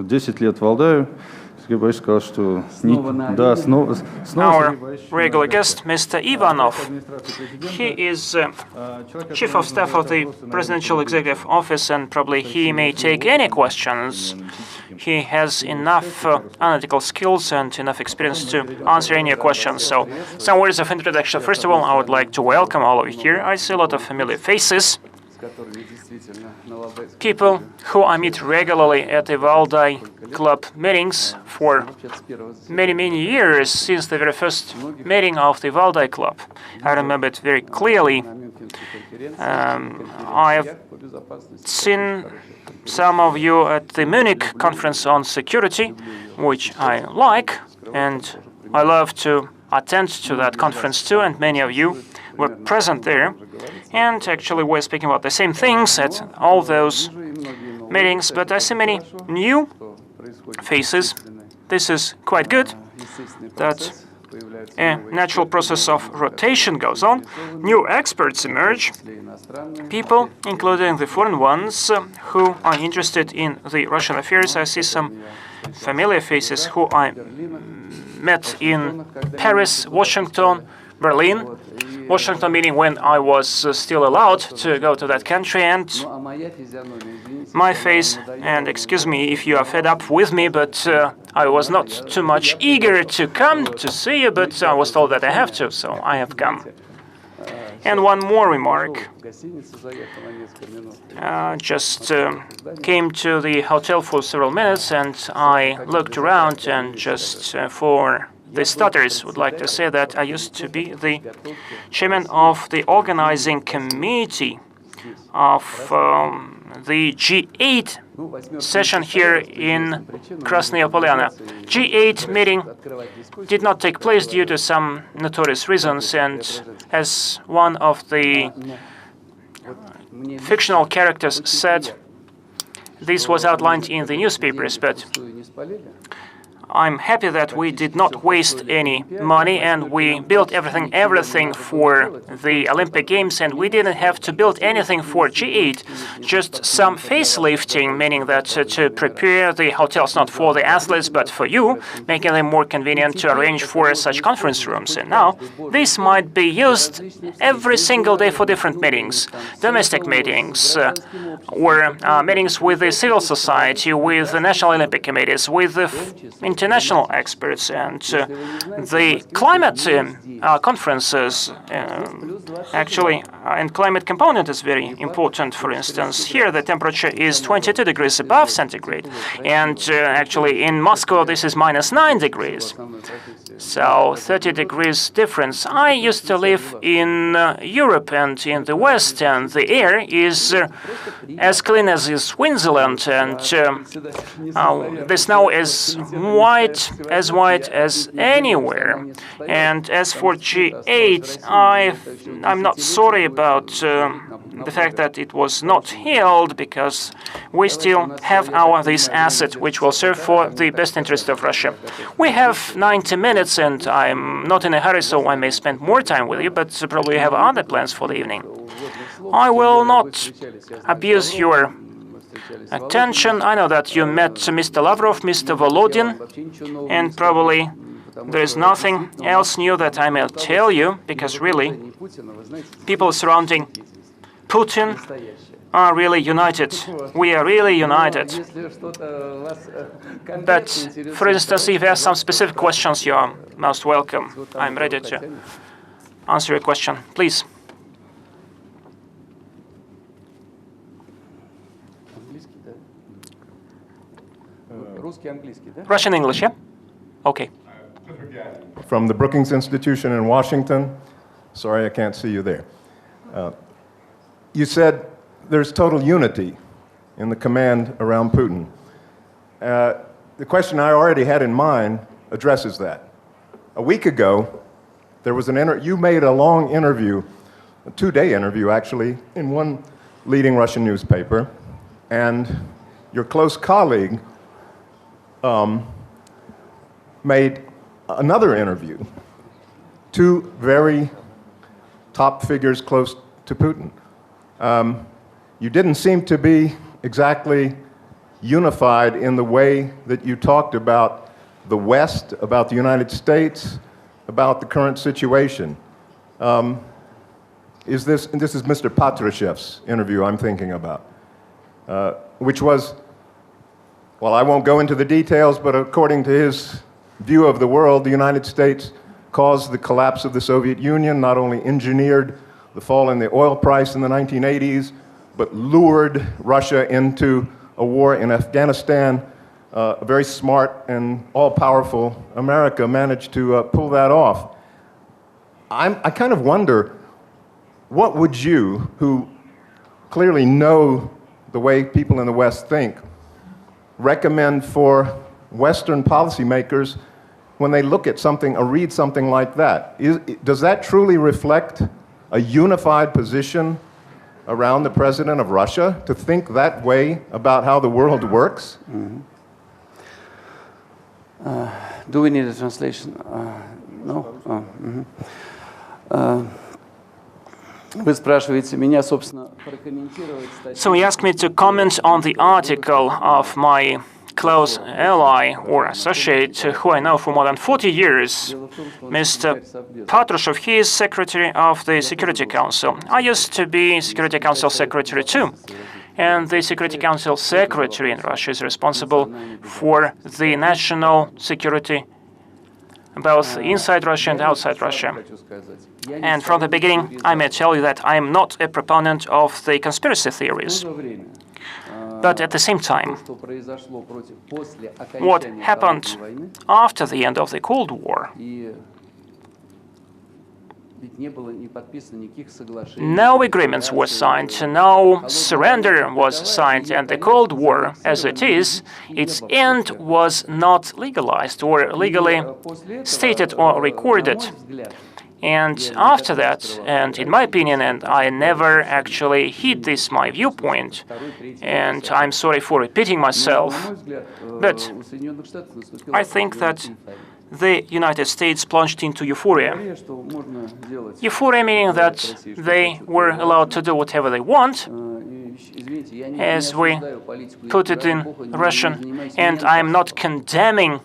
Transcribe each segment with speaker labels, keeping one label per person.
Speaker 1: 10 лет Валдаю. Сергей Борисович сказал, что... Да, снова
Speaker 2: Our regular guest, Mr. Ivanov. He is Chief of Staff of the Presidential Executive Office, and probably he may take any questions. He has enough analytical skills and enough experience to answer any questions. So, some words of introduction. First of all, I would like to welcome all of you here. I see a lot of familiar faces. People who I meet regularly at the Valdai Club meetings for many years, since the very first meeting of the Valdai Club. I remember it very clearly. I have seen some of you at the Munich conference on security, which I like, and I love to attend to that conference too, and many of you were present there. And actually we're speaking about the same things at all those meetings, but I see many new faces. This is quite good, that a natural process of rotation goes on. New experts emerge, people, including the foreign ones, who are interested in the Russian affairs. I see some familiar faces who I met in Paris, Washington, Berlin. Washington meeting when I was still allowed to go to that country, and my face, and excuse me if you are fed up with me, but I was not too much eager to come to see you, but I was told that I have to, so I have come. And one more remark. Just came to the hotel for several minutes, and I looked around, and just for the starters, would like to say that I used to be the chairman of the organizing committee of the G8 session here in Krasnaya Polyana. G8 meeting did not take place due to some notorious reasons, and as one of the fictional characters said, this was outlined in the newspapers, but I'm happy that we did not waste any money, and we built everything for the Olympic Games, and we didn't have to build anything for G8, just some facelifting, meaning that to prepare the hotels not for the athletes but for you, making them more convenient to arrange for such conference rooms. And now this might be used every single day for different meetings, domestic meetings, or meetings with the civil society, with the National Olympic Committees, with the international experts, and the climate conferences, actually, and climate component is very important. For instance, here the temperature is 22 degrees above centigrade, and actually in Moscow this is -9 degrees. So 30 degrees difference. I used to live in Europe and in the West, and the air is as clean as in Switzerland, and the snow is white as anywhere. And as for G8, I'm not sorry about the fact that it was not held, because we still have this asset which will serve for the best interest of Russia. We have 90 minutes, and I'm not in a hurry, so I may spend more time with you, but probably you have other plans for the evening. I will not abuse your attention. I know that you met Mr. Lavrov, Mr. Volodin, and probably there is nothing else new that I may tell you, because really, people surrounding Putin are really united. We are really united. But, for instance, if you have some specific questions, you are most welcome. I'm ready to answer your question. Please. Russian, English, yeah? Okay.
Speaker 3: From the Brookings Institution in Washington. Sorry, I can't see you there. You said there's total unity in the command around Putin. The question I already had in mind addresses that. A week ago, there was you made a long interview, a 2-day interview actually, in one leading Russian newspaper, and your close colleague made another interview, 2 very top figures close to Putin. You didn't seem to be exactly unified in the way that you talked about the West, about the United States, about the current situation. This is Mr. Patrushev's interview I'm thinking about, which was, well, I won't go into the details, but according to his view of the world, the United States caused the collapse of the Soviet Union, not only engineered the fall in the oil price in the 1980s, but lured Russia into a war in Afghanistan. A very smart and all-powerful America managed to pull that off. I kind of wonder, what would you, who clearly know the way people in the West think, recommend for Western policymakers when they look at something or read something like that? Does that truly reflect a unified position around the president of Russia, to think that way about how the world works?
Speaker 4: Mm-hmm. Do we need a translation? No? Вы спрашиваете меня, собственно, прокомментировать статью.
Speaker 2: So he asked me to comment on the article of my close ally or associate who I know for more than 40 years, Mr. Patrushev. He is secretary of the Security Council. I used to be Security Council secretary too. And the Security Council secretary in Russia is responsible for the national security, both inside Russia and outside Russia. And from the beginning, I may tell you that I am not a proponent of the conspiracy theories. But at the same time, what happened after the end of the Cold War, no agreements were signed, no surrender was signed, and the Cold War, as it is, its end was not legalized or legally stated or recorded. And after that, and in my opinion, and I never actually hid this my viewpoint, and I'm sorry for repeating myself, but I think that the United States plunged into euphoria. Euphoria meaning that they were allowed to do whatever they want, as we put it in Russian, and I'm not condemning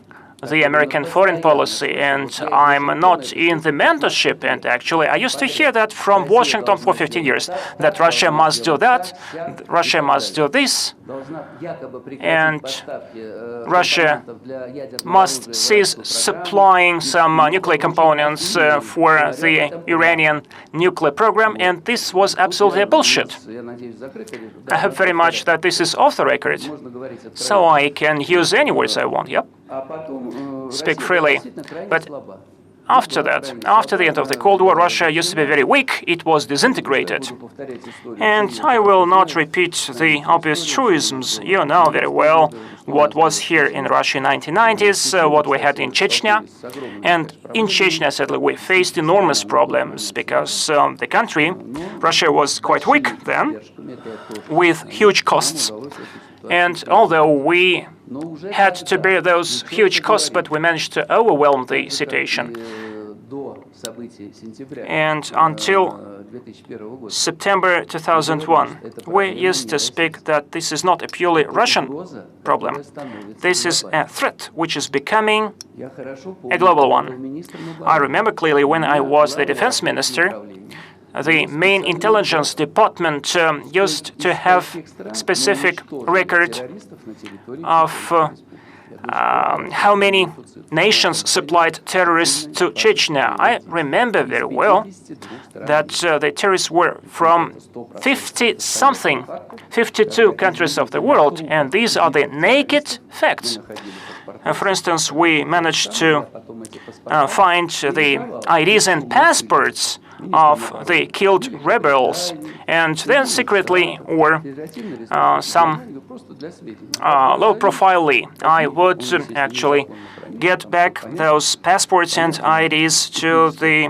Speaker 2: the American foreign policy, and I'm not in the mentorship. And actually, I used to hear that from Washington for 15 years, that Russia must do that, Russia must do this, and Russia must cease supplying some nuclear components for the Iranian nuclear program, and this was absolutely bullshit. I hope very much that this is off the record, so I can use any words I want, yep. Speak freely. But after that, after the end of the Cold War, Russia used to be very weak. It was disintegrated. And I will not repeat the obvious truisms. You know very well what was here in Russia in the 1990s, what we had in Chechnya. And in Chechnya, sadly, we faced enormous problems because the country, Russia, was quite weak then, with huge costs. And although we had to bear those huge costs, but we managed to overwhelm the situation. And until September 2001, we used to speak that this is not a purely Russian problem. This is a threat which is becoming a global one. I remember clearly when I was the defense minister, the main intelligence department used to have specific record of how many nations supplied terrorists to Chechnya. I remember very well that the terrorists were from 50-something, 52 countries of the world, and these are the naked facts. For instance, we managed to find the IDs and passports of the killed rebels, and then secretly or some low-profilely, I would actually get back those passports and IDs to the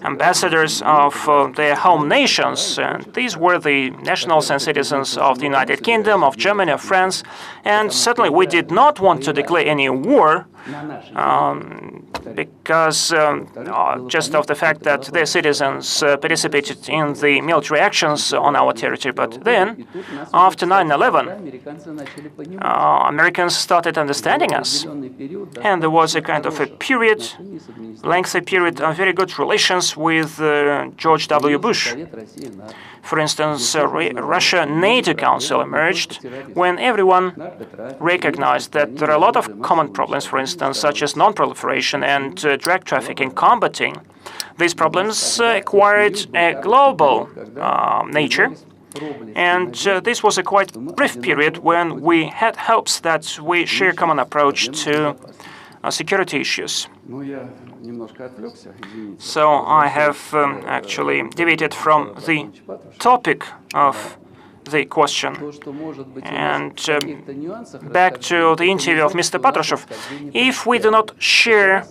Speaker 2: ambassadors of their home nations. And these were the nationals and citizens of the United Kingdom, of Germany, of France, and certainly we did not want to declare any war because just of the fact that their citizens participated in the military actions on our territory. But then, after 9/11, Americans started understanding us, and there was a kind of a period, lengthy period of very good relations with George W. Bush. For instance, Russia-NATO Council emerged when everyone recognized that there are a lot of common problems, for instance, such as non-proliferation and drug trafficking. Combating these problems acquired a global nature. And this was a quite brief period when we had hopes that we share a common approach to security issues. So I have actually deviated from the topic of the question. And back to the interview of Mr. Patrushev, if we do not share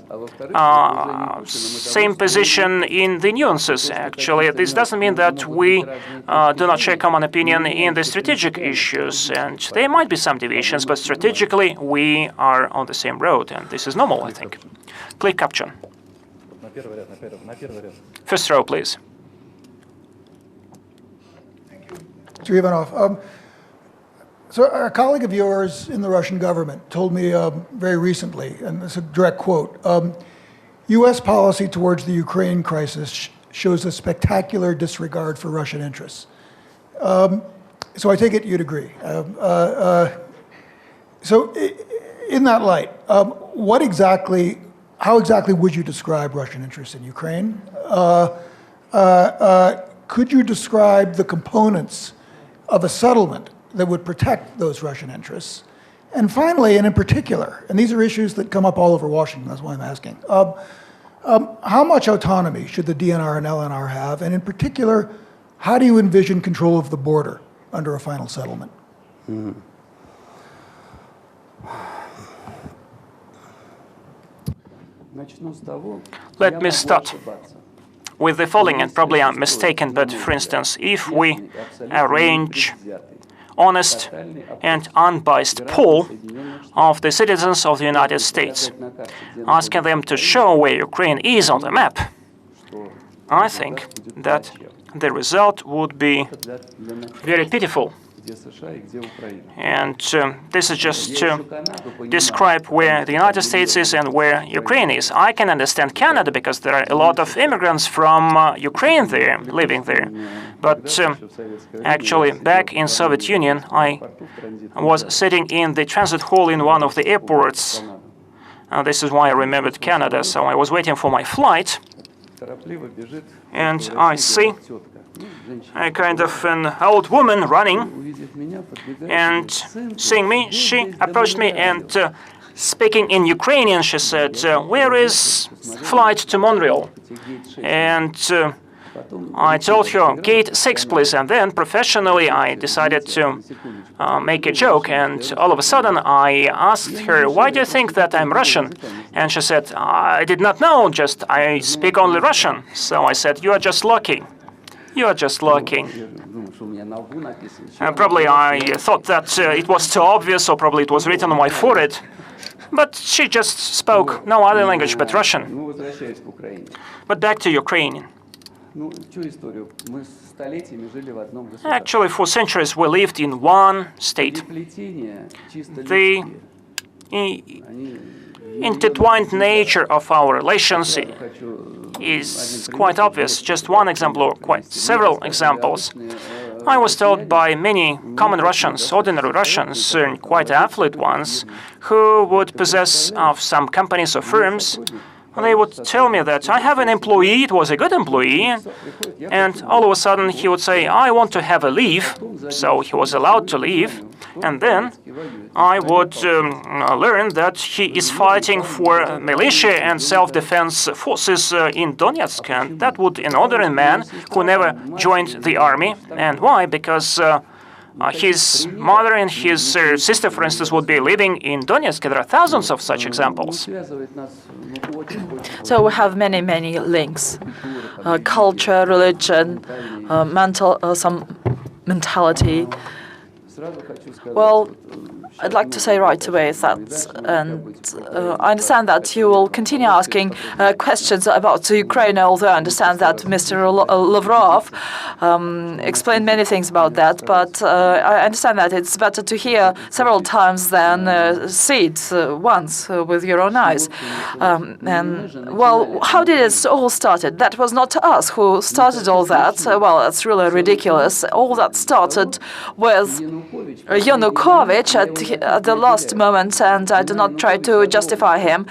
Speaker 2: same position in the nuances, actually, this doesn't mean that we do not share common opinion in the strategic issues. And there might be some deviations, but strategically we are on the same road, and this is normal, I think. Click caption. First row, please.
Speaker 5: Sir Ivanov, so a colleague of yours in the Russian government told me very recently, and it's a direct quote, U.S. policy towards the Ukraine crisis shows a spectacular disregard for Russian interests. So I take it you'd agree. So in that light, how exactly would you describe Russian interests in Ukraine? Could you describe the components of a settlement that would protect those Russian interests? And finally, and in particular, and these are issues that come up all over Washington, that's why I'm asking, how much autonomy should the DNR and LNR have? And in particular, how do you envision control of the border under a final settlement?
Speaker 2: Let me start with the following, and probably I'm mistaken, but for instance, if we arrange honest and unbiased poll of the citizens of the United States, asking them to show where Ukraine is on the map, I think that the result would be very pitiful. And this is just to describe where the United States is and where Ukraine is. I can understand Canada because there are a lot of immigrants from Ukraine there, living there. But actually, back in Soviet Union, I was sitting in the transit hall in one of the airports. This is why I remembered Canada. So I was waiting for my flight, and I see a kind of an old woman running, and seeing me, she approached me and speaking in Ukrainian, she said, "Where is flight to Montreal?" And I told her, "Gate 6, please." And then professionally, I decided to make a joke. And all of a sudden, I asked her, "Why do you think that I'm Russian?" And she said, "I did not know, just I speak only Russian." So I said, "You are just lucky. You are just lucky." Probably I thought that it was too obvious, or probably it was written on my forehead. But she just spoke no other language but Russian. But back to Ukraine. Actually, for centuries we lived in one state. The intertwined nature of our relations is quite obvious. Just one example, or quite several examples. I was told by many common Russians, ordinary Russians, quite affluent ones, who would possess some companies or firms. They would tell me that I have an employee, it was a good employee, and all of a sudden he would say, "I want to have a leave," so he was allowed to leave, and then I would learn that he is fighting for militia and self-defense forces in Donetsk, and that would an ordinary man who never joined the army. And why? Because his mother and his sister, for instance, would be living in Donetsk. There are thousands of such examples.
Speaker 6: So we have many, many links. Culture, religion, some mentality. Well, I'd like to say right away that, and I understand that you will continue asking questions about Ukraine, although I understand that Mr. Lavrov explained many things about that, but I understand that it's better to hear several times than see it once with your own eyes. Well, how did it all started? That was not us who started all that. Well, that's really ridiculous. All that started with Yanukovych at the last moment, and I do not try to justify him,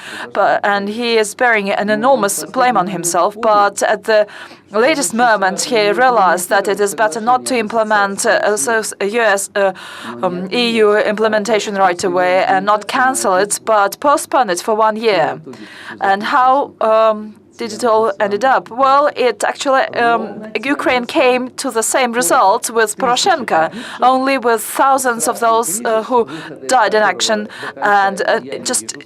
Speaker 6: and he is bearing an enormous blame on himself, but at the latest moment he realized that it is better not to implement EU implementation right away and not cancel it, but postpone it for 1 year. And how did it all ended up? Well, it actually, Ukraine came to the same result with Poroshenko, only with thousands of those who died in action, and just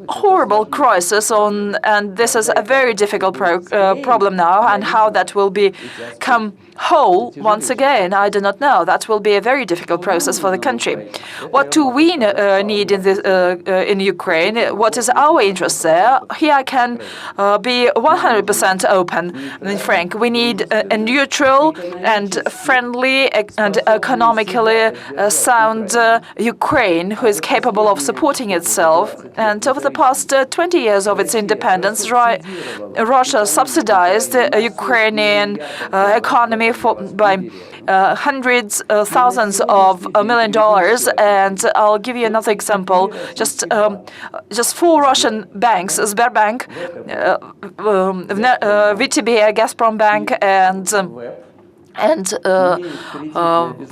Speaker 6: horrible crisis and this is a very difficult problem now, and how that will become whole once again, I do not know. That will be a very difficult process for the country. What do we need in Ukraine? What is our interest there? Here I can be 100% open and frank. We need a neutral and friendly and economically sound Ukraine who is capable of supporting itself. And over the past 20 years of its independence, Russia subsidized the Ukrainian economy by hundreds, thousands of $1 million. And I'll give you another example. Just 4 Russian banks: Sberbank, VTB, Gazprom Bank, and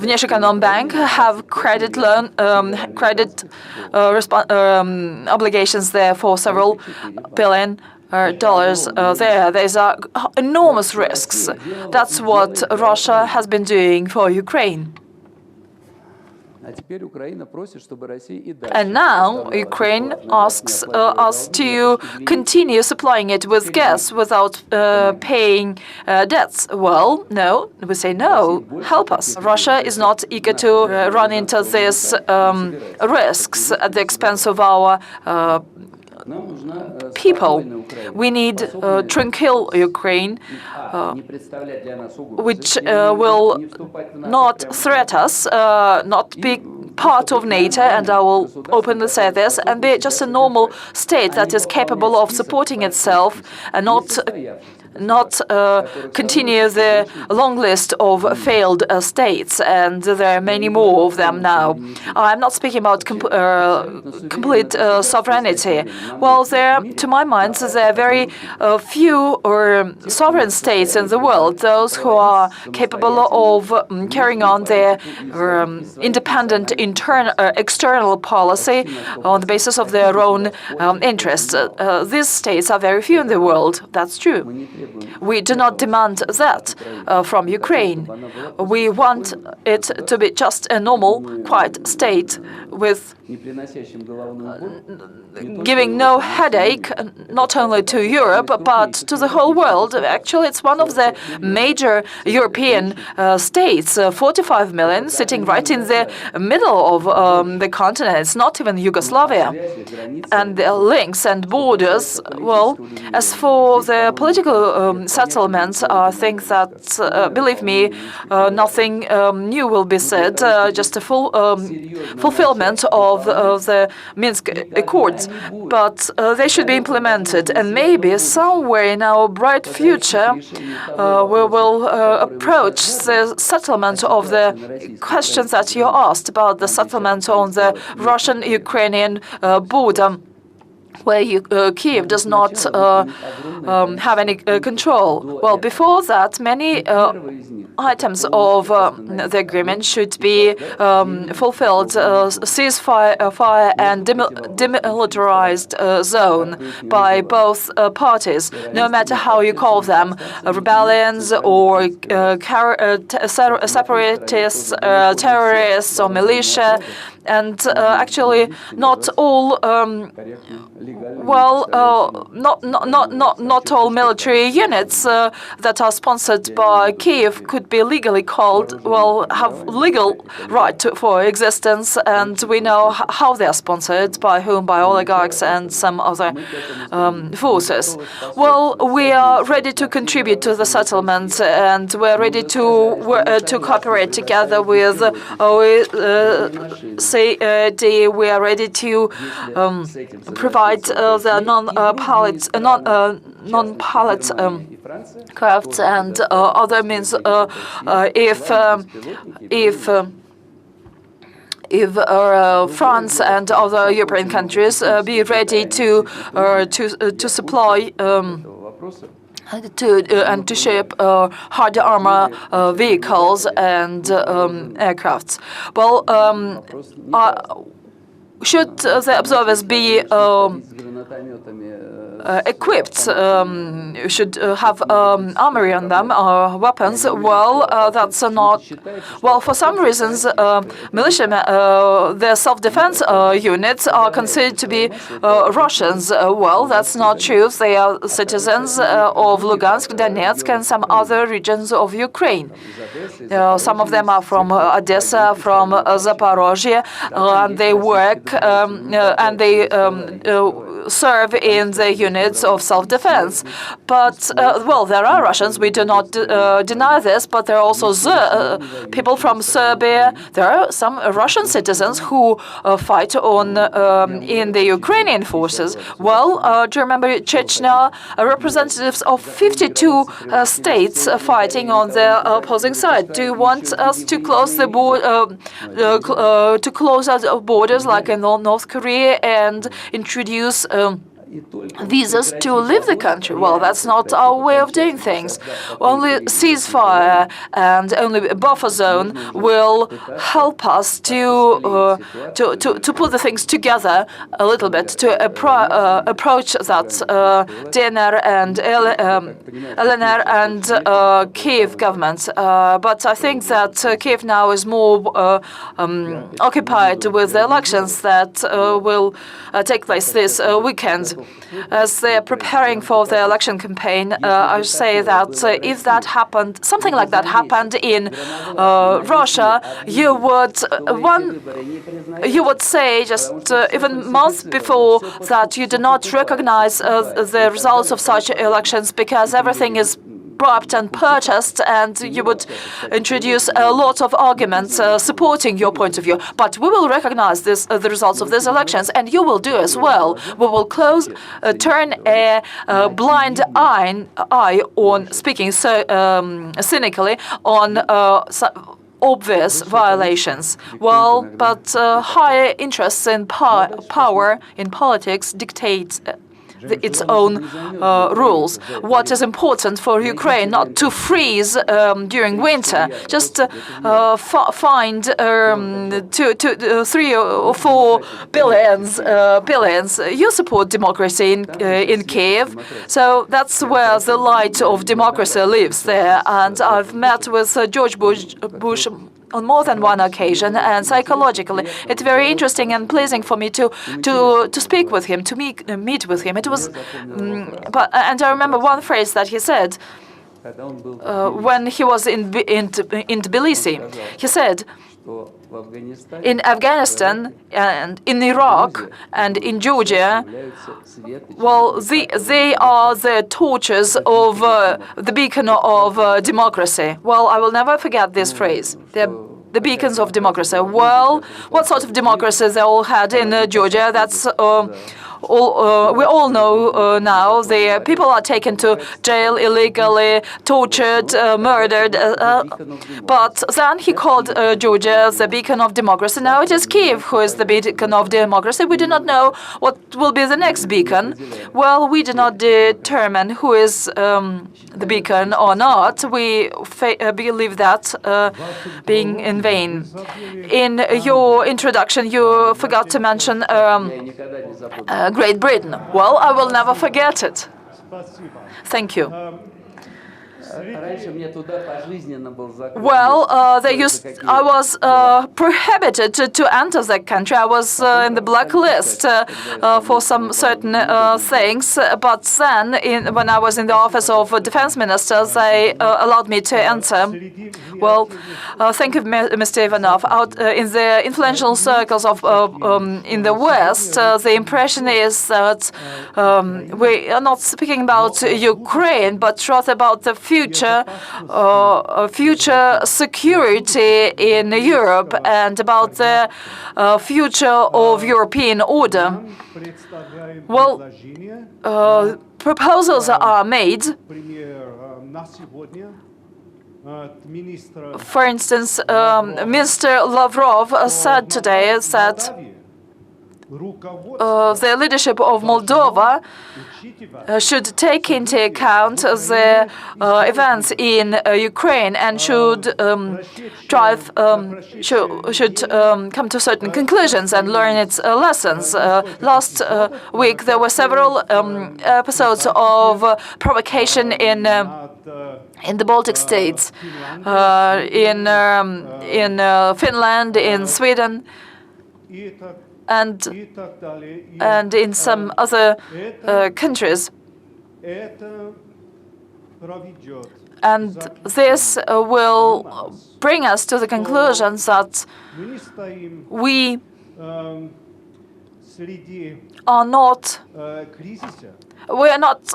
Speaker 6: Vneshekonombank have credit obligations there for several billion dollars there. These are enormous risks. That's what Russia has been doing for Ukraine. And now Ukraine asks us to continue supplying it with gas without paying debts. Well, no, we say no, help us. Russia is not eager to run into these risks at the expense of our people. We need tranquil Ukraine, which will not threat us, not be part of NATO, and I will openly say this, and be just a normal state that is capable of supporting itself and not continue the long list of failed states, and there are many more of them now. I'm not speaking about complete sovereignty. Well, to my mind, there are very few sovereign states in the world, those who are capable of carrying on their independent external policy on the basis of their own interests. These states are very few in the world, that's true. We do not demand that from Ukraine. We want it to be just a normal, quiet state with giving no headache, not only to Europe, but to the whole world. Actually, it's one of the major European states, 45 million, sitting right in the middle of the continent. It's not even Yugoslavia. And the links and borders, well, as for the political settlements, I think that, believe me, nothing new will be said, just a full fulfillment of the Minsk Accords. But they should be implemented, and maybe somewhere in our bright future we will approach the settlement of the questions that you asked about the settlement on the Russian-Ukrainian border, where Kiev does not have any control. Well, before that, many items of the agreement should be fulfilled: ceasefire and demilitarized zone by both parties, no matter how you call them, rebellions or separatists, terrorists or militia. And actually, not all well, not all military units that are sponsored by Kiev could be legally called, well, have legal right for existence, and we know how they are sponsored, by whom, by oligarchs and some other forces. Well, we are ready to contribute to the settlement, and we're ready to cooperate together with OECD. We are ready to provide the non-pallet crafts and other means if France and other European countries be ready to supply and to ship harder armor vehicles and aircrafts. Well, should the observers be equipped, should have armory on them or weapons? Well, that's not. Well, for some reasons, militiamen, their self-defense units are considered to be Russians. Well, that's not true. They are citizens of Lugansk, Donetsk, and some other regions of Ukraine. Some of them are from Odessa, from Zaporozhye, and they work and they serve in the units of self-defense. But, well, there are Russians, we do not deny this, but there are also people from Serbia. There are some Russian citizens who fight in the Ukrainian forces. Well, do you remember Chechnya? Representatives of 52 states fighting on the opposing side. Do you want us to close the to close our borders like in North Korea and introduce visas to leave the country? Well, that's not our way of doing things. Only ceasefire and only a buffer zone will help us to put the things together a little bit, to approach that DNR and LNR and Kiev governments. But I think that Kiev now is more occupied with the elections that will take place this weekend. As they're preparing for the election campaign, I say that if that happened, something like that happened in Russia, you would say just even months before that you do not recognize the results of such elections because everything is bribed and purchased, and you would introduce a lot of arguments supporting your point of view. But we will recognize the results of these elections, and you will do as well. We will turn a blind eye on, speaking so cynically, on obvious violations. Well, but higher interests in power in politics dictate its own rules. What is important for Ukraine? Not to freeze during winter, just find 3 or 4 billions. You support democracy in Kiev, so that's where the light of democracy lives there. And I've met with George Bush on more than one occasion, and psychologically, it's very interesting and pleasing for me to speak with him, to meet with him. It was, and I remember one phrase that he said when he was in Tbilisi. He said, in Afghanistan and in Iraq and in Georgia, well, they are the torches of the beacon of democracy. Well, I will never forget this phrase. They're the beacons of democracy. Well, what sort of democracy they all had in Georgia? That's we all know now. The people are taken to jail illegally, tortured, murdered. But then he called Georgia the beacon of democracy. Now it is Kiev who is the beacon of democracy. We do not know what will be the next beacon. Well, we do not determine who is the beacon or not. We believe that being in vain. In your introduction, you forgot to mention Great Britain. Well, I will never forget it. Thank you. Well, I was prohibited to enter that country. I was in the blacklist for some certain things. But then, when I was in the office of defense ministers, they allowed me to enter. Well, thank you, Mr. Ivanov. In the influential circles of in the West, the impression is that we are not speaking about Ukraine, but rather about the future security in Europe and about the future of European order. Well, proposals are made. For instance, Minister Lavrov said today that the leadership of Moldova should take into account the events in Ukraine and should come to certain conclusions and learn its lessons. Last week there were several episodes of provocation in the Baltic states, in Finland, in Sweden, and in some other countries. And this will bring us to the conclusion that we are not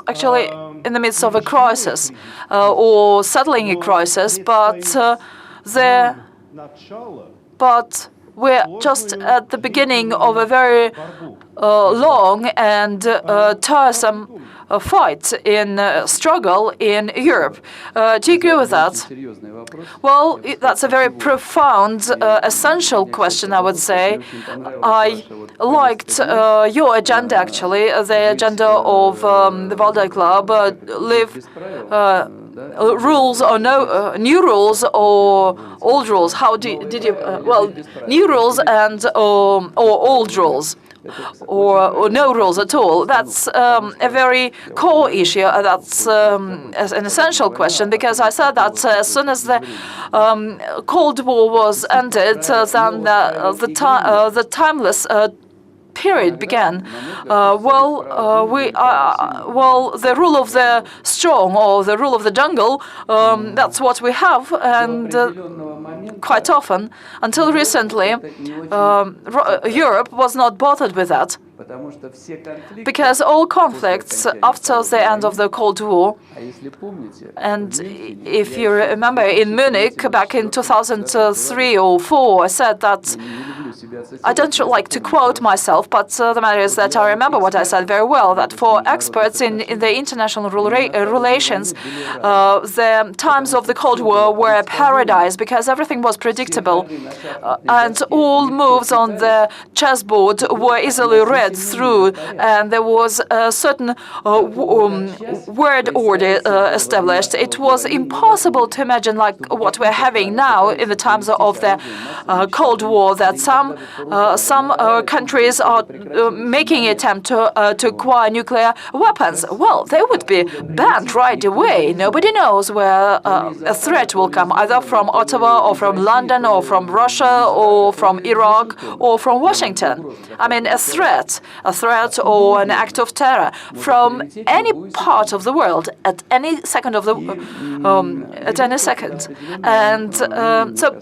Speaker 6: actually in the midst of a crisis or settling a crisis, but we're just at the beginning of a very long and tiresome fight struggle in Europe. Do you agree with that? Well, that's a very profound, essential question, I would say. I liked your agenda, actually, the agenda of the Valdai Club, rules or no new rules or old rules. How did you? Well, new rules and or old rules. Or no rules at all. That's a very core issue. That's an essential question, because I said that as soon as the Cold War was ended, then the timeless period began. The rule of the strong or the rule of the jungle, that's what we have, and quite often, until recently, Europe was not bothered with that. Because all conflicts after the end of the Cold War, and if you remember in Munich back in 2003 or 4, I said that, I don't like to quote myself, but the matter is that I remember what I said very well, that for experts in the international relations, the times of the Cold War were a paradise because everything was predictable, and all moves on the chessboard were easily read through, and there was a certain word order established. It was impossible to imagine like what we're having now in the times of the Cold War, that some countries are making an attempt to acquire nuclear weapons. Well, they would be banned right away. Nobody knows where a threat will come, either from Ottawa or from London or from Russia or from Iraq or from Washington. I mean, a threat or an act of terror from any part of the world at any second of the and so.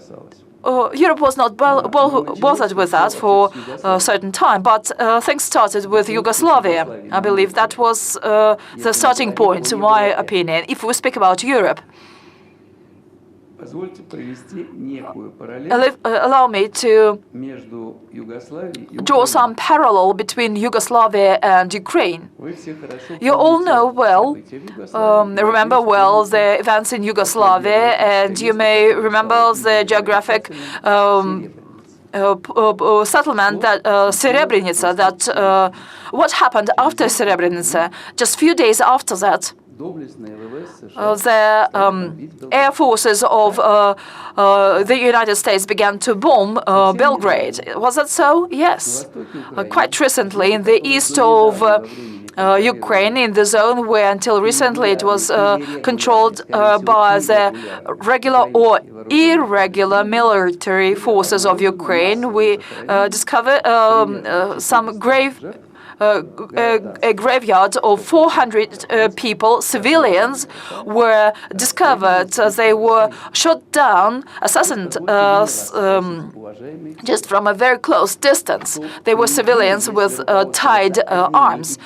Speaker 6: Europe was not bothered with that for a certain time, but things started with Yugoslavia. I believe that was the starting point, in my opinion, if we speak about Europe. Allow me to draw some parallel between Yugoslavia and Ukraine. You all know well, remember well the events in Yugoslavia, and you may remember the geographic settlement that Srebrenica. What happened after Srebrenica? Just a few days after that, the air forces of the United States began to bomb Belgrade. Was that so? Yes. Quite recently, in the east of Ukraine, in the zone where until recently it was controlled by the regular or irregular military forces of Ukraine, we discovered some a graveyard of 400 people, civilians, were discovered. They were shot down, assassinated just from a very close distance. They were civilians with tied arms.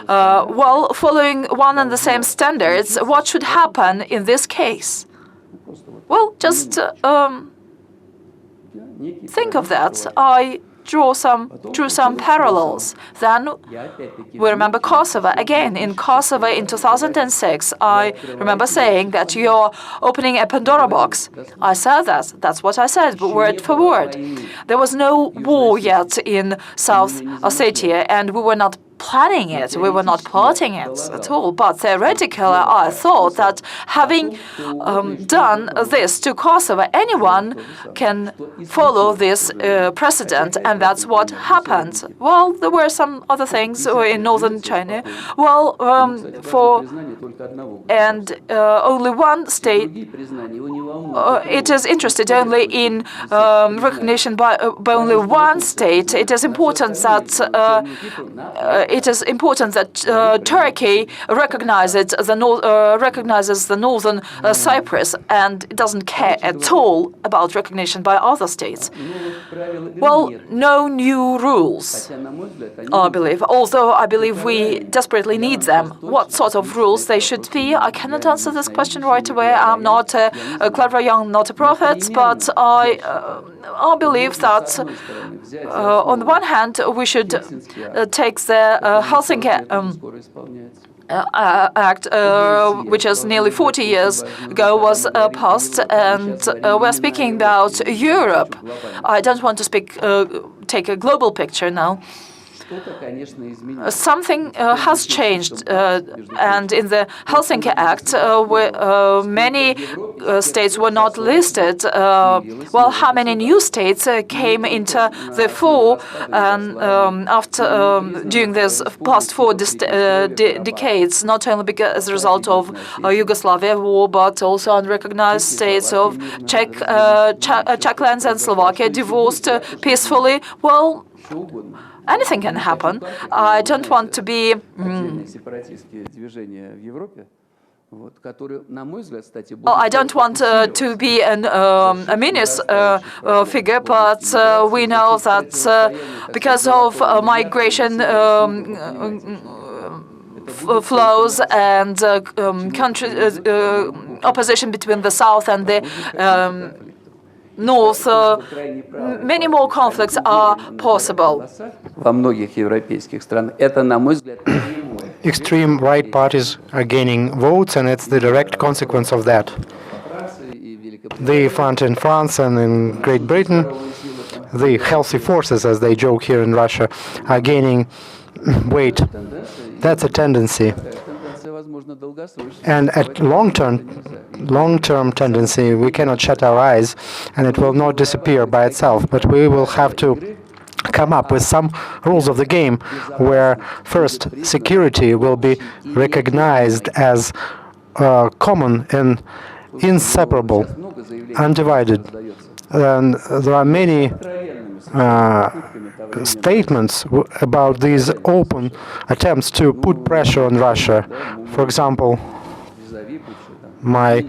Speaker 6: Well, following one and the same standards, what should happen in this case? Well, just think of that. I drew some parallels. Then we remember Kosovo. Again, in Kosovo in 2006, I remember saying that you're opening a Pandora box. I said that. That's what I said, word for word. There was no war yet in South Ossetia, and we were not planning it. We were not plotting it at all. But theoretically, I thought that having done this to Kosovo, anyone can follow this precedent, and that's what happened. Well, there were some other things in northern China. Well, only one state. It is interested only in recognition by only one state. It is important that Turkey recognizes the northern Cyprus, and it doesn't care at all about recognition by other states. Well, no new rules, I believe. Although I believe we desperately need them. What sort of rules they should be? I cannot answer this question right away. I'm not a clever young, not a prophet, but I believe that on the one hand we should take the Helsinki Act, which is nearly 40 years ago, was passed, and we're speaking about Europe. I don't want to take a global picture now. Something has changed, and in the Helsinki Act, many states were not listed. Well, how many new states came into the fore during this past 4 decades, not only as a result of Yugoslavia war, but also unrecognized states of Czech lands and Slovakia divorced peacefully. Well, anything can happen. I don't want to be I don't want to be a menace figure, but we know that because of migration flows and opposition between the south and the north, many more conflicts are possible.
Speaker 7: Extreme right parties are gaining votes, and it's the direct consequence of that. The front in France and in Great Britain, the healthy forces, as they joke here in Russia, are gaining weight. That's a tendency. And at long-term tendency, we cannot shut our eyes, and it will not disappear by itself. But we will have to come up with some rules of the game where, first, security will be recognized as common and inseparable, undivided. And there are many statements about these open attempts to put pressure on Russia. For example, my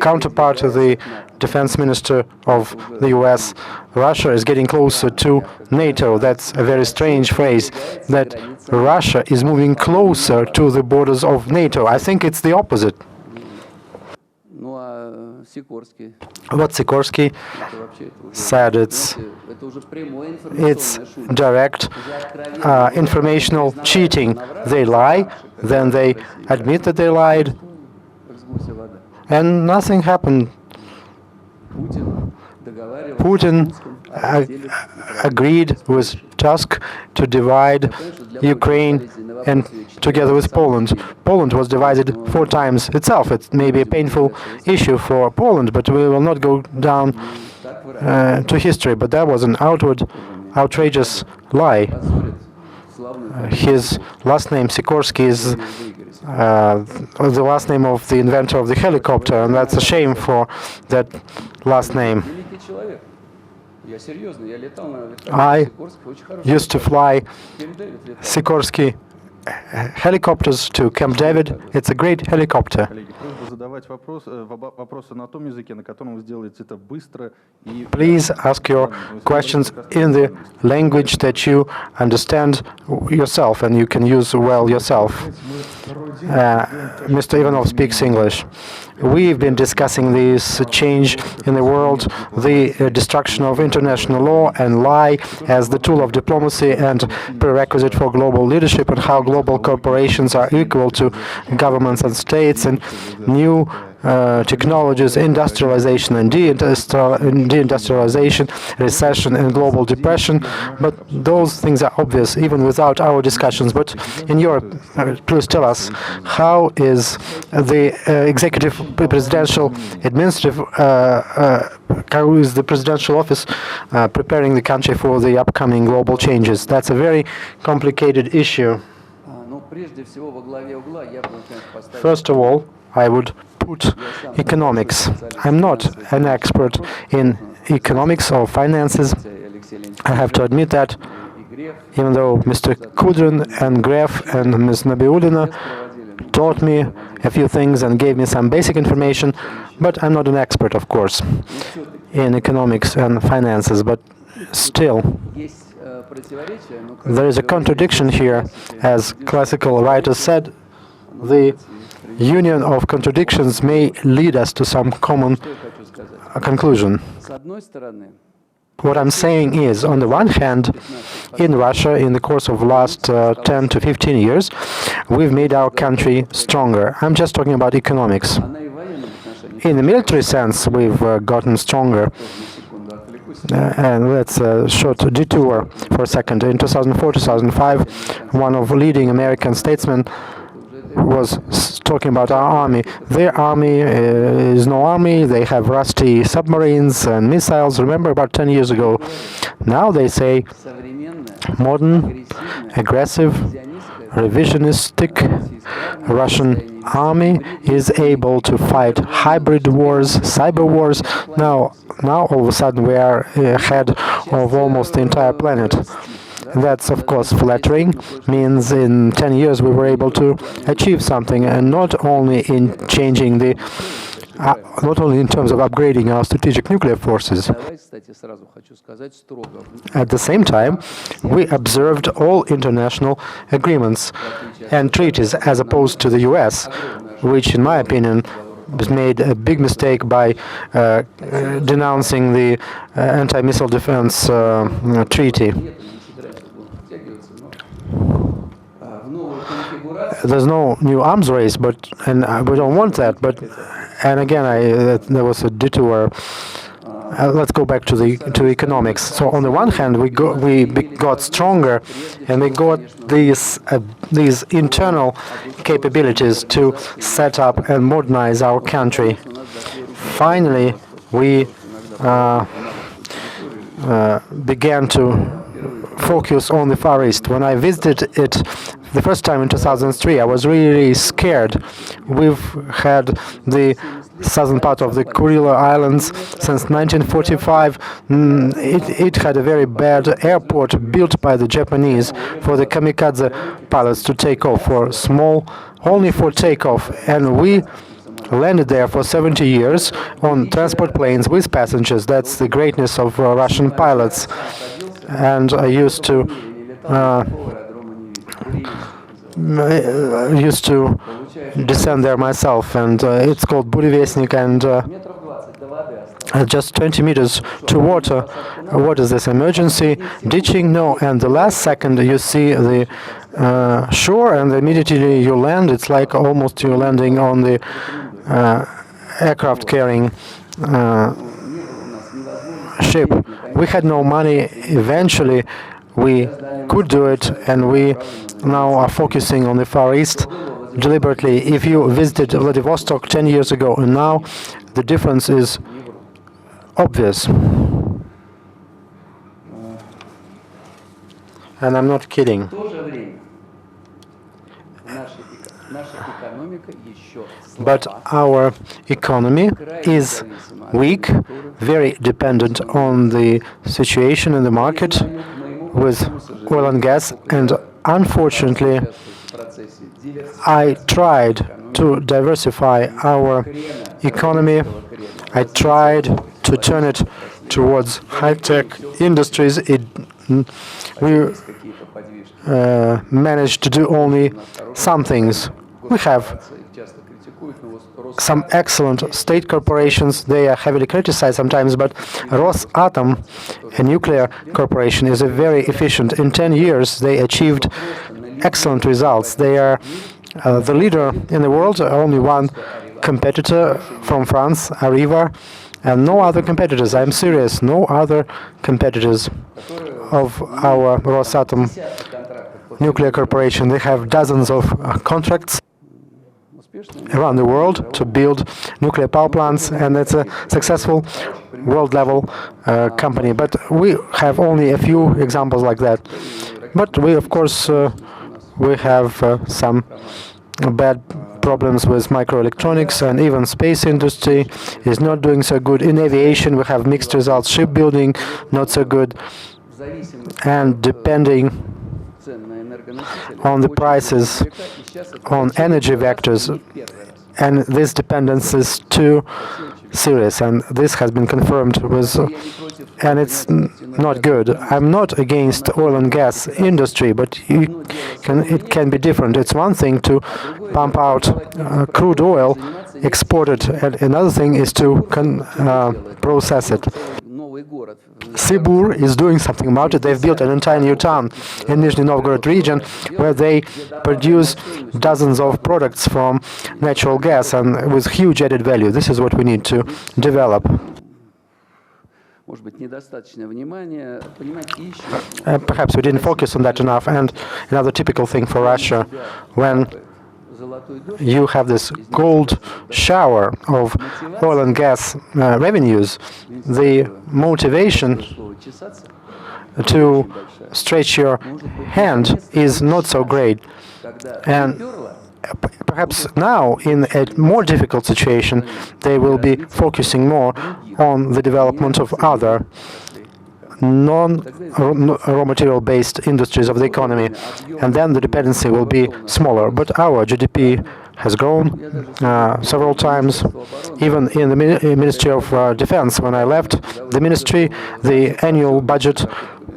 Speaker 7: counterpart to the defense minister of the US, Russia is getting closer to NATO. That's a very strange phrase, that Russia is moving closer to the borders of NATO. I think it's the opposite. What Sikorsky said, it's direct informational cheating. They lie, then they admit that they lied, and nothing happened. Putin agreed with task to divide Ukraine and together with Poland. Poland was divided 4 times itself. It may be a painful issue for Poland, but we will not go down to history. But that was an outrageous lie. His last name, Sikorsky, is the last name of the inventor of the helicopter, and that's a shame for that last name. I used to fly Sikorsky helicopters to Camp David. It's a great helicopter. Please ask your questions in the language that you understand yourself and you can use well yourself. Mr. Ivanov speaks English. We've been discussing this change in the world, the destruction of international law and lie as the tool of diplomacy and prerequisite for global leadership, and how global corporations are equal to governments and states, and new technologies, industrialization and deindustrialization, recession and global depression. But those things are obvious even without our discussions. But in Europe, please tell us, how is the executive, presidential, administrative, how is the presidential office preparing the country for the upcoming global changes? That's a very complicated issue. First of all, I would put economics. I'm not an expert in economics or finances. I have to admit that, even though Mr. Kudrin and Gref and Ms. Nabiulina taught me a few things and gave me some basic information, but I'm not an expert, of course, in economics and finances. But still, there is a contradiction here. As classical writers said, the union of contradictions may lead us to some common conclusion. What I'm saying is, on the one hand, in Russia, in the course of the last 10 to 15 years, we've made our country stronger. I'm just talking about economics. In the military sense, we've gotten stronger. And let's short detour for a second. In 2004-2005, one of the leading American statesmen was talking about our army. Their army is no army. They have rusty submarines and missiles. Remember, about 10 years ago. Now they say modern, aggressive, revisionistic Russian army is able to fight hybrid wars, cyber wars. Now all of a sudden we are ahead of almost the entire planet. That's, of course, flattering. Means in 10 years we were able to achieve something, and not only in changing the, not only in terms of upgrading our strategic nuclear forces. At the same time, we observed all international agreements and treaties, as opposed to the US, which, in my opinion, made a big mistake by denouncing the anti-missile defense treaty. There's no new arms race, and we don't want that. And again, there was a detour. Let's go back to economics. So on the one hand, we got stronger, and we got these internal capabilities to set up and modernize our country. Finally, we began to focus on the Far East. When I visited it the first time in 2003, I was really scared. We've had the southern part of the Kurila Islands since 1945. It had a very bad airport built by the Japanese for the kamikaze pilots to take off, only for takeoff. And we landed there for 70 years on transport planes with passengers. That's the greatness of Russian pilots. And I used to descend there myself, and it's called Burevestnik, and just 20 meters to water. What is this, emergency ditching? No, and the last second you see the shore, and immediately you land. It's like almost you're landing on the aircraft carrying ship. We had no money. Eventually We could do it, and we now are focusing on the Far East deliberately. If you visited Vladivostok 10 years ago and now, the difference is obvious. And I'm not kidding. But our economy is weak, very dependent on the situation in the market with oil and gas, and unfortunately I tried to diversify our economy. I tried to turn it towards high-tech industries. We managed to do only some things. We have some excellent state corporations. They are heavily criticized sometimes, but Rosatom, a nuclear corporation, is very efficient. In 10 years, they achieved excellent results. They are the leader in the world. Only one competitor from France, Arriva, and no other competitors. I'm serious. No other competitors of our Rosatom nuclear corporation. They have dozens of contracts around the world to build nuclear power plants, and it's a successful world-level company. But we have only a few examples like that. But we, of course, we have some bad problems with microelectronics, and even space industry is not doing so good. In aviation, we have mixed results. Shipbuilding, not so good. And depending on the prices on energy vectors, and this dependence is too serious, and this has been confirmed with, and it's not good. I'm not against oil and gas industry, but it can be different. It's one thing to pump out crude oil, export it, and another thing is to process it. Sibur is doing something about it. They've built an entire new town in Nizhny Novgorod region where they produce dozens of products from natural gas and with huge added value. This is what we need to develop. Perhaps we didn't focus on that enough. And another typical thing for Russia, when you have this gold shower of oil and gas revenues, the motivation to stretch your hand is not so great. And perhaps now, in a more difficult situation, they will be focusing more on the development of other non-raw material-based industries of the economy, and then the dependency will be smaller. But our GDP has grown several times. Even in the Ministry of Defense, when I left the ministry, the annual budget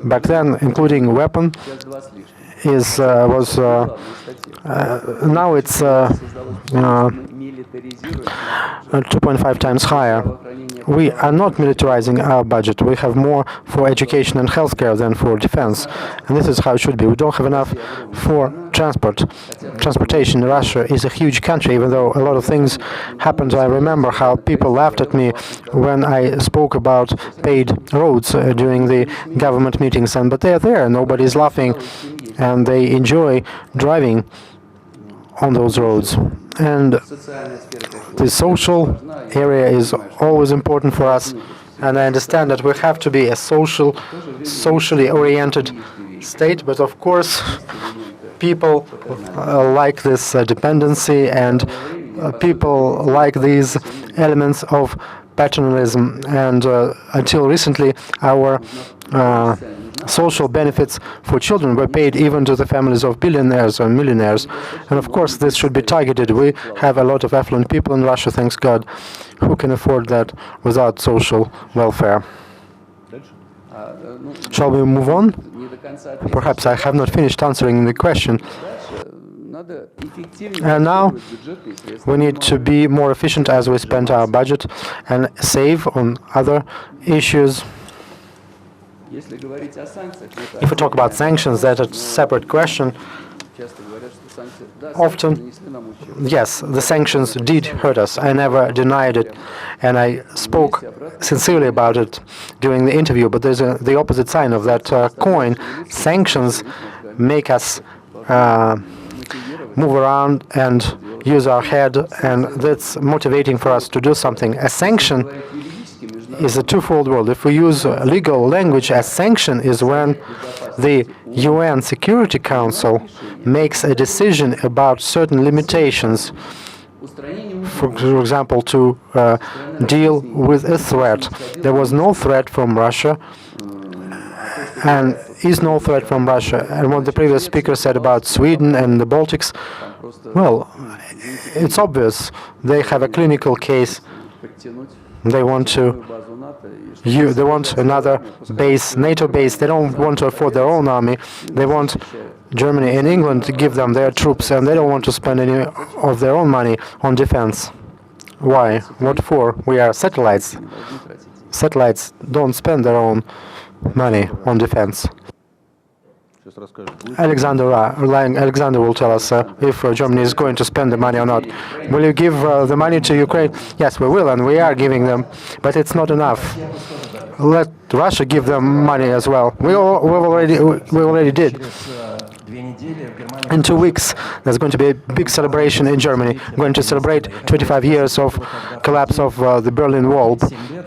Speaker 7: back then, including weapon, was now it's 2.5 times higher. We are not militarizing our budget. We have more for education and healthcare than for defense. And this is how it should be. We don't have enough for transportation. Russia is a huge country, even though a lot of things happened. I remember how people laughed at me when I spoke about paid roads during the government meetings. But they are there. Nobody's laughing. And they enjoy driving on those roads. And the social area is always important for us, and I understand that we have to be a socially oriented state, but of course people like this dependency, and people like these elements of paternalism, and until recently our social benefits for children were paid even to the families of billionaires or millionaires. And of course this should be targeted. We have a lot of affluent people in Russia, thanks God, who can afford that without social welfare. Shall we move on? Perhaps I have not finished answering the question. And now we need to be more efficient as we spend our budget and save on other issues. If we talk about sanctions, that's a separate question. often, yes, the sanctions did hurt us. I never denied it, and I spoke sincerely about it during the interview. But there's the opposite side of that coin. Sanctions make us move around and use our head, and that's motivating for us to do something. A sanction is a twofold word. If we use legal language, a sanction is when the UN Security Council makes a decision about certain limitations, for example, to deal with a threat. There was no threat from Russia, and is no threat from Russia. And what the previous speaker said about Sweden and the Baltics, well, it's obvious. They have a clinical case. They want another base, NATO base. They don't want to afford their own army. They want Germany and England to give them their troops, and they don't want to spend any of their own money on defense. Why? What for? We are satellites. Satellites don't spend their own money on defense. Alexander will tell us if Germany is going to spend the money or not. Will you give the money to Ukraine? Yes, we will, and we are giving them, but it's not enough. Let Russia give them money as well. We already did. In 2 weeks, there's going to be a big celebration in Germany. We're going to celebrate 25 years of collapse of the Berlin Wall.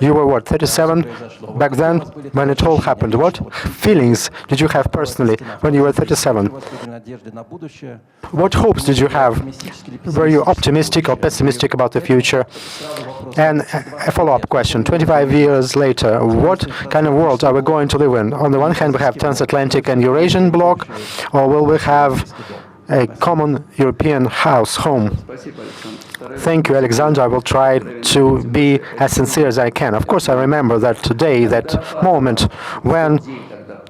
Speaker 7: You were what, 37 back then when it all happened? What feelings did you have personally when you were 37? What hopes did you have? Were you optimistic or pessimistic about the future? And a follow-up question, 25 years later, what kind of world are we going to live in? On the one hand, we have transatlantic and Eurasian bloc, or will we have a common European home? Thank you, Alexander. I will try to be as sincere as I can. Of course, I remember that today, that moment when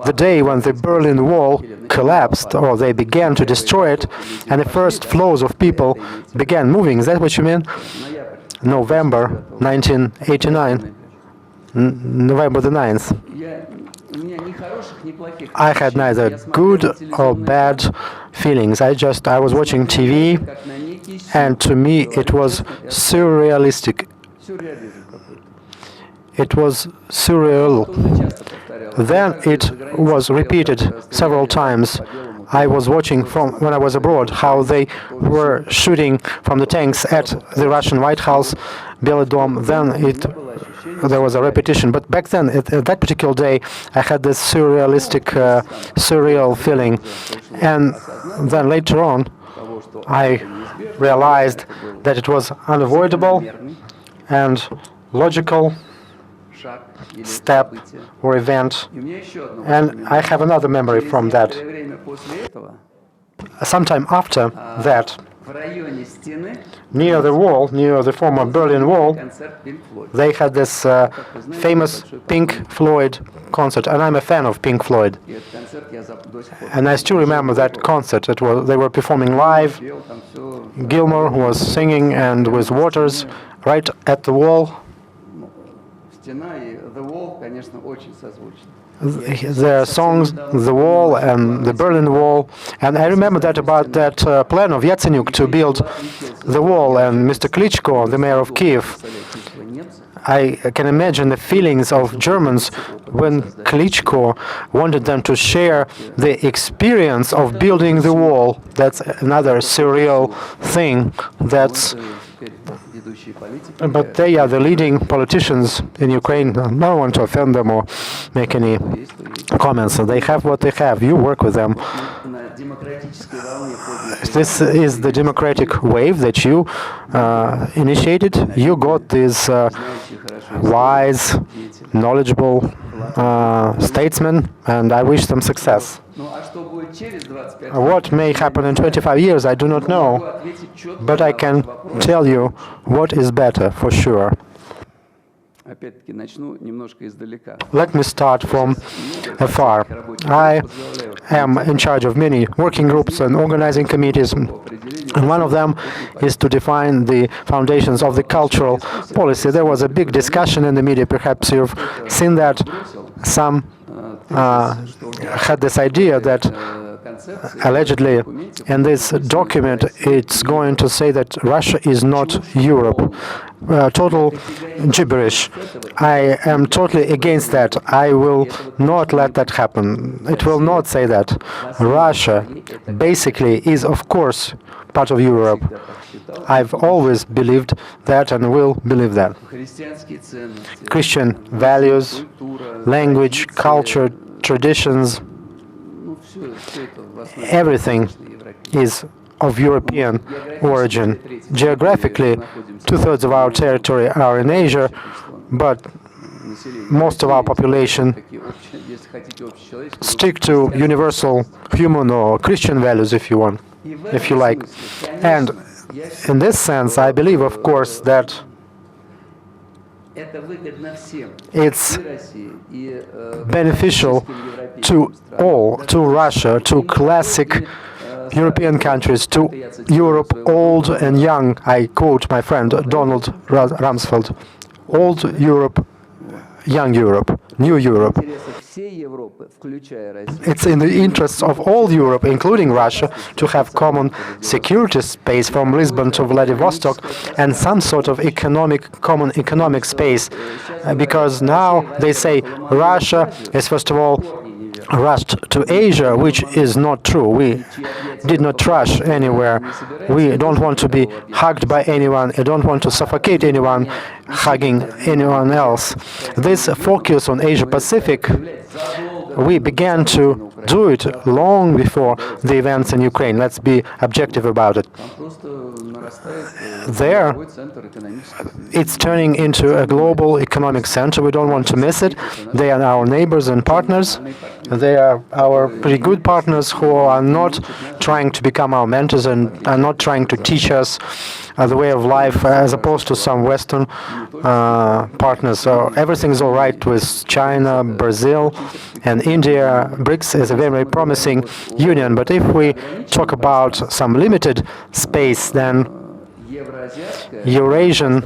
Speaker 7: the Berlin Wall collapsed, or they began to destroy it, and the first flows of people began moving. Is that what you mean? November 1989, November the 9th. I had neither good or bad feelings. I was watching TV, and to me it was surrealistic. It was surreal. Then it was repeated several times. I was watching from when I was abroad how they were shooting from the tanks at the Russian White House, Белый дом. Then there was a repetition. But back then, at that particular day, I had this surrealistic, surreal feeling. And then later on, I realized that it was unavoidable and logical step or event. And I have another memory from that. Sometime after that, near the wall, near the former Berlin Wall, they had this famous Pink Floyd concert, and I'm a fan of Pink Floyd. And I still remember that concert. They were performing live. Gilmour was singing, and with Waters right at the wall. Their songs, The Wall and the Berlin Wall. And I remember that about that plan of Yatsenyuk to build the wall, and Mr. Klitschko, the mayor of Kiev. I can imagine the feelings of Germans when Klitschko wanted them to share the experience of building the wall. That's another surreal thing. But they are the leading politicians in Ukraine. I don't want to offend them or make any comments. They have what they have. You work with them. This is the democratic wave that you initiated. You got these wise, knowledgeable statesmen, and I wish them success. What may happen in 25 years, I do not know, but I can tell you what is better for sure. Let me start from afar. I am in charge of many working groups and organizing committees, and one of them is to define the foundations of the cultural policy. There was a big discussion in the media, perhaps you've seen that. Some had this idea that allegedly, in this document, it's going to say that Russia is not Europe. Total gibberish. I am totally against that. I will not let that happen. It will not say that. Russia basically is, of course, part of Europe. I've always believed that and will believe that. Christian values, language, culture, traditions, everything is of European origin. Geographically, 2/3 of our territory are in Asia, but most of our population stick to universal human or Christian values, if you want, if you like. And in this sense, I believe, of course, that it's beneficial to all, to Russia, to classic European countries, to Europe, old and young. I quote my friend Donald Rumsfeld. Old Europe, young Europe, new Europe. It's in the interests of all Europe, including Russia, to have common security space from Lisbon to Vladivostok and some sort of common economic space. Because now they say Russia is, first of all, rushed to Asia, which is not true. We did not rush anywhere. We don't want to be hugged by anyone. I don't want to suffocate anyone hugging anyone else. This focus on Asia-Pacific, we began to do it long before the events in Ukraine. Let's be objective about it. There, it's turning into a global economic center. We don't want to miss it. They are our neighbors and partners. They are our pretty good partners who are not trying to become our mentors and are not trying to teach us the way of life as opposed to some Western partners. So everything is all right with China, Brazil, and India. BRICS is a very promising union. But if we talk about some limited space, then Eurasian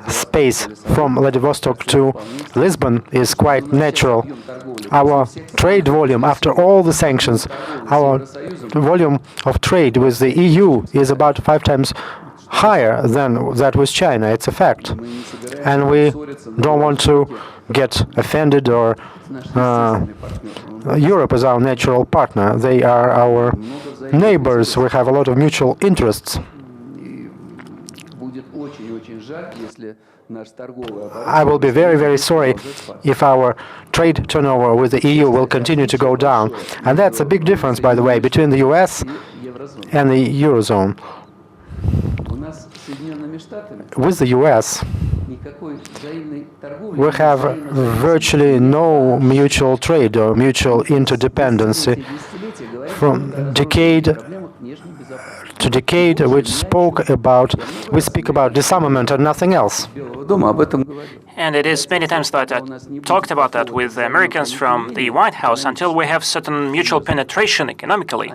Speaker 7: space from Vladivostok to Lisbon is quite natural. Our trade volume, after all the sanctions, our volume of trade with the EU is about 5 times higher than that with China. It's a fact. And we don't want to get offended or Europe is our natural partner. They are our neighbors. We have a lot of mutual interests. I will be very, very sorry if our trade turnover with the EU will continue to go down. And that's a big difference, by the way, between the US and the Eurozone. With the US, we have virtually no mutual trade or mutual interdependency. From decade to decade, we speak about disarmament and nothing else.
Speaker 2: And it is many times that I talked about that with the Americans from the White House until we have certain mutual penetration economically.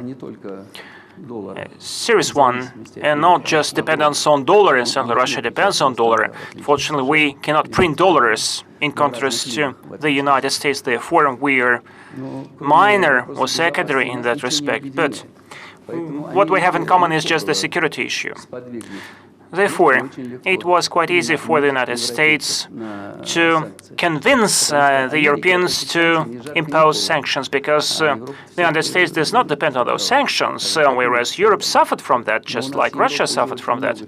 Speaker 2: A serious one, and not just dependence on dollar, and certainly Russia depends on dollar. Fortunately, we cannot print dollars in contrast to the United States, therefore we are minor or secondary in that respect. But what we have in common is just the security issue. Therefore, it was quite easy for the United States to convince the Europeans to impose sanctions, because the United States does not depend on those sanctions, whereas Europe suffered from that, just like Russia suffered from that.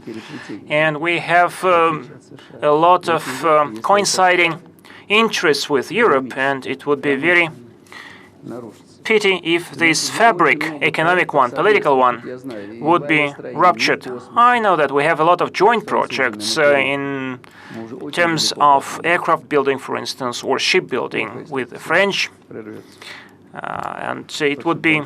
Speaker 2: And we have a lot of coinciding interests with Europe, and it would be very pity if this fabric, economic one, political one, would be ruptured. I know that we have a lot of joint projects in terms of aircraft building, for instance, or shipbuilding with the French. And it would be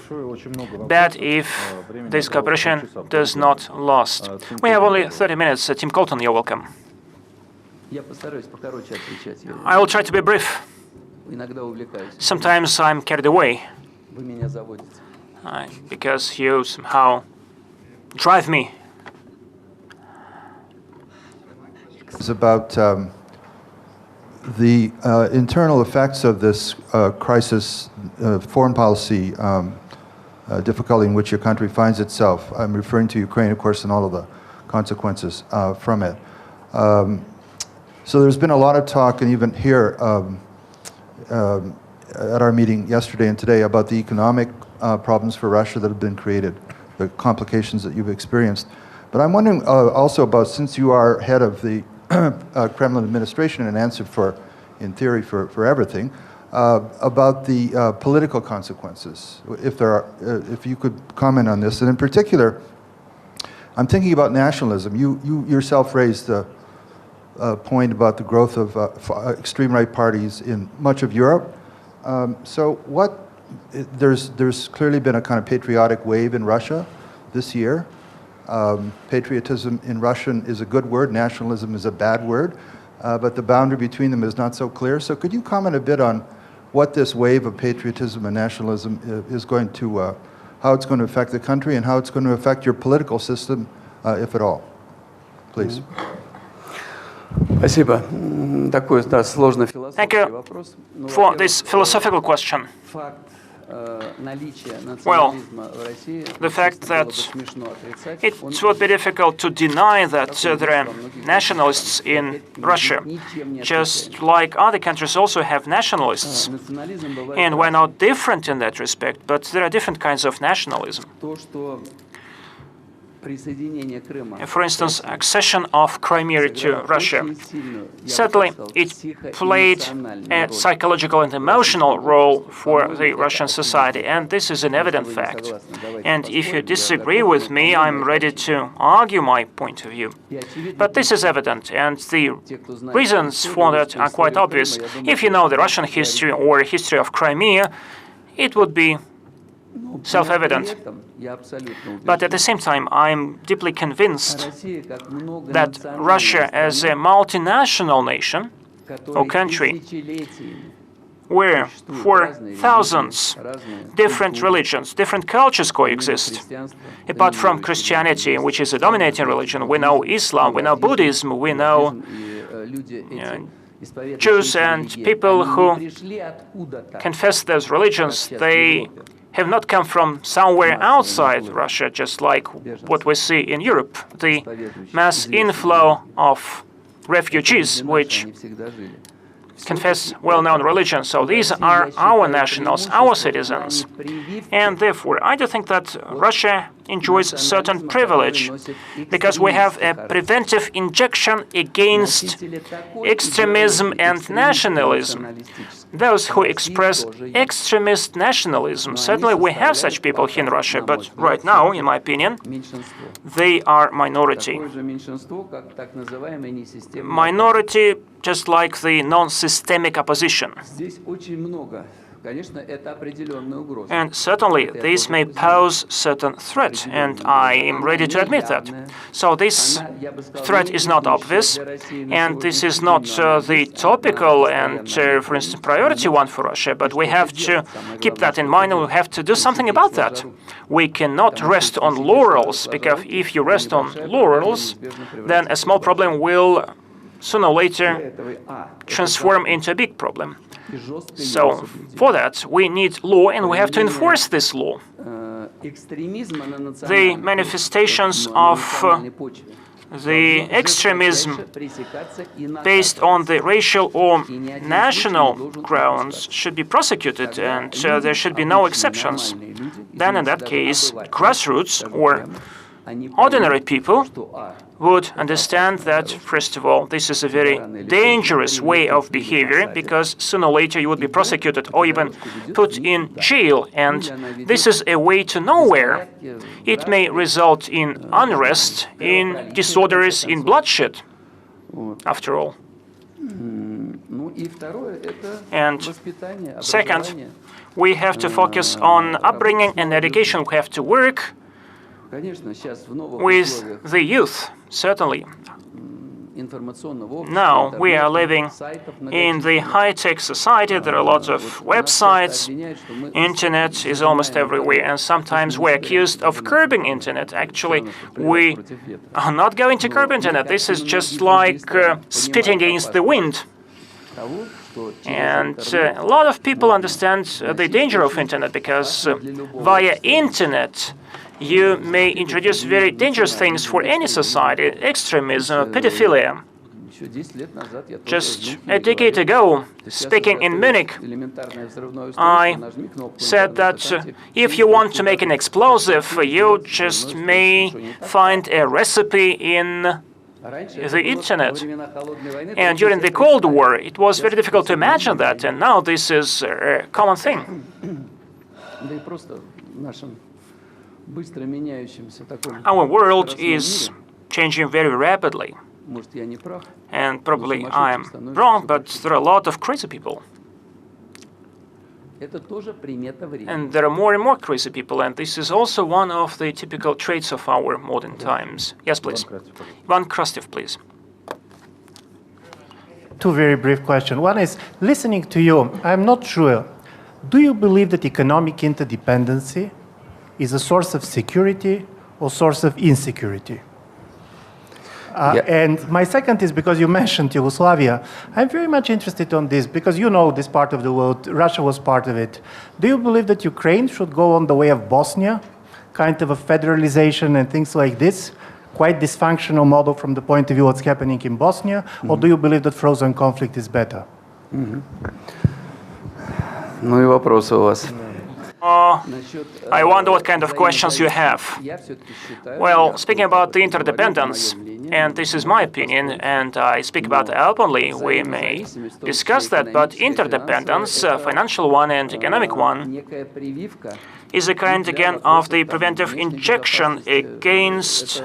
Speaker 2: bad if this cooperation does not last. We have only 30 minutes. Tim Colton, you're welcome. I will try to be brief. Sometimes I'm carried away because you somehow drive me.
Speaker 8: It's about the internal effects of this crisis, foreign policy difficulty in which your country finds itself. I'm referring to Ukraine, of course, and all of the consequences from it. So there's been a lot of talk, and even here at our meeting yesterday and today, about the economic problems for Russia that have been created, the complications that you've experienced. But I'm wondering also about, since you are head of the Kremlin administration and answer for, in theory, for everything, about the political consequences, if there are, if you could comment on this. And in particular, I'm thinking about nationalism. You yourself raised the point about the growth of extreme right parties in much of Europe. So there's clearly been a kind of patriotic wave in Russia this year. Patriotism in Russian is a good word, nationalism is a bad word, but the boundary between them is not so clear. So could you comment a bit on what this wave of patriotism and nationalism is going to, how it's going to affect the country and how it's going to affect your political system, if at all? Please.
Speaker 4: Спасибо. Такой, да, сложный
Speaker 2: Thank
Speaker 4: философский
Speaker 2: you
Speaker 4: вопрос.
Speaker 2: for this philosophical question. Well, the fact that it would be difficult to deny that there are nationalists in Russia, just like other countries also have nationalists. And we're not different in that respect, but there are different kinds of nationalism. For instance, accession of Crimea to Russia. Certainly, it played a psychological and emotional role for the Russian society, and this is an evident fact. And if you disagree with me, I'm ready to argue my point of view. But this is evident, and the reasons for that are quite obvious. If you know the Russian history or history of Crimea, it would be self-evident. But at the same time, I'm deeply convinced that Russia, as a multinational nation or country, where for thousands different religions, different cultures coexist. Apart from Christianity, which is a dominating religion, we know Islam, we know Buddhism, we know Jews and people who confess those religions. They have not come from somewhere outside Russia, just like what we see in Europe, the mass inflow of refugees, which confess well-known religions. So these are our nationals, our citizens. And therefore, I do think that Russia enjoys a certain privilege because we have a preventive injection against extremism and nationalism. Those who express extremist nationalism, certainly we have such people here in Russia, but right now, in my opinion, they are minority. Minority, just like the non-systemic opposition. And certainly, this may pose certain threat, and I am ready to admit that. So this threat is not obvious, and this is not the topical and, for instance, priority one for Russia, but we have to keep that in mind, and we have to do something about that. We cannot rest on laurels, because if you rest on laurels, then a small problem will sooner or later transform into a big problem. So for that, we need law, and we have to enforce this law. The manifestations of the extremism based on the racial or national grounds should be prosecuted, and there should be no exceptions. Then in that case, grassroots or ordinary people would understand that, first of all, this is a very dangerous way of behavior, because sooner or later you would be prosecuted or even put in jail, and this is a way to nowhere. It may result in unrest, in disorders, in bloodshed, after all. And second, we have to focus on upbringing and education. We have to work with the youth, certainly. Now we are living in the high-tech society. There are lots of websites. Internet is almost everywhere, and sometimes we're accused of curbing Internet. Actually, we are not going to curb Internet. This is just like spitting against the wind. And a lot of people understand the danger of internet because via internet you may introduce very dangerous things for any society, extremism, pedophilia. Just a decade ago, speaking in Munich, I said that if you want to make an explosive, you just may find a recipe in the internet. And during the Cold War, it was very difficult to imagine that, and now this is a common thing. Our world is changing very rapidly. And probably I'm wrong, but there are a lot of crazy people. And there are more and more crazy people, and this is also one of the typical traits of our modern times. Yes, please. Ivan Krastev, please.
Speaker 9: Two very brief questions. One is, listening to you, I'm not sure. Do you believe that economic interdependency is a source of security or source of insecurity? And my second is because you mentioned Yugoslavia. I'm very much interested on this because you know this part of the world. Russia was part of it. Do you believe that Ukraine should go on the way of Bosnia, kind of a federalization and things like this? Quite dysfunctional model from the point of view of what's happening in Bosnia? Or do you believe that frozen conflict is better?
Speaker 4: Ну и вопросы у вас.
Speaker 2: I wonder what kind of questions you have. Well, speaking about the interdependence, and this is my opinion, and I speak about it openly, we may discuss that, but interdependence, financial one and economic one, is a kind, again, of the preventive injection against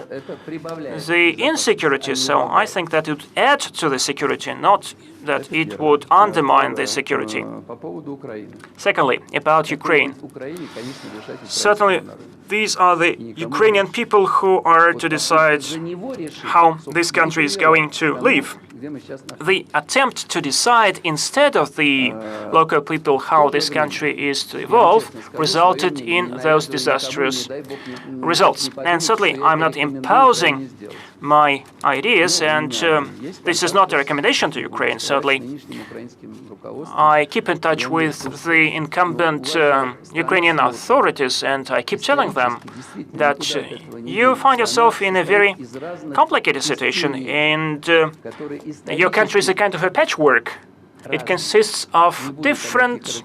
Speaker 2: the insecurity. So I think that it would add to the security, not that it would undermine the security. Secondly, about Ukraine. Certainly, these are the Ukrainian people who are to decide how this country is going to live. The attempt to decide instead of the local people how this country is to evolve resulted in those disastrous results. And certainly, I'm not imposing my ideas, and this is not a recommendation to Ukraine. Certainly, I keep in touch with the incumbent Ukrainian authorities, and I keep telling them that you find yourself in a very complicated situation, and your country is a kind of a patchwork. It consists of different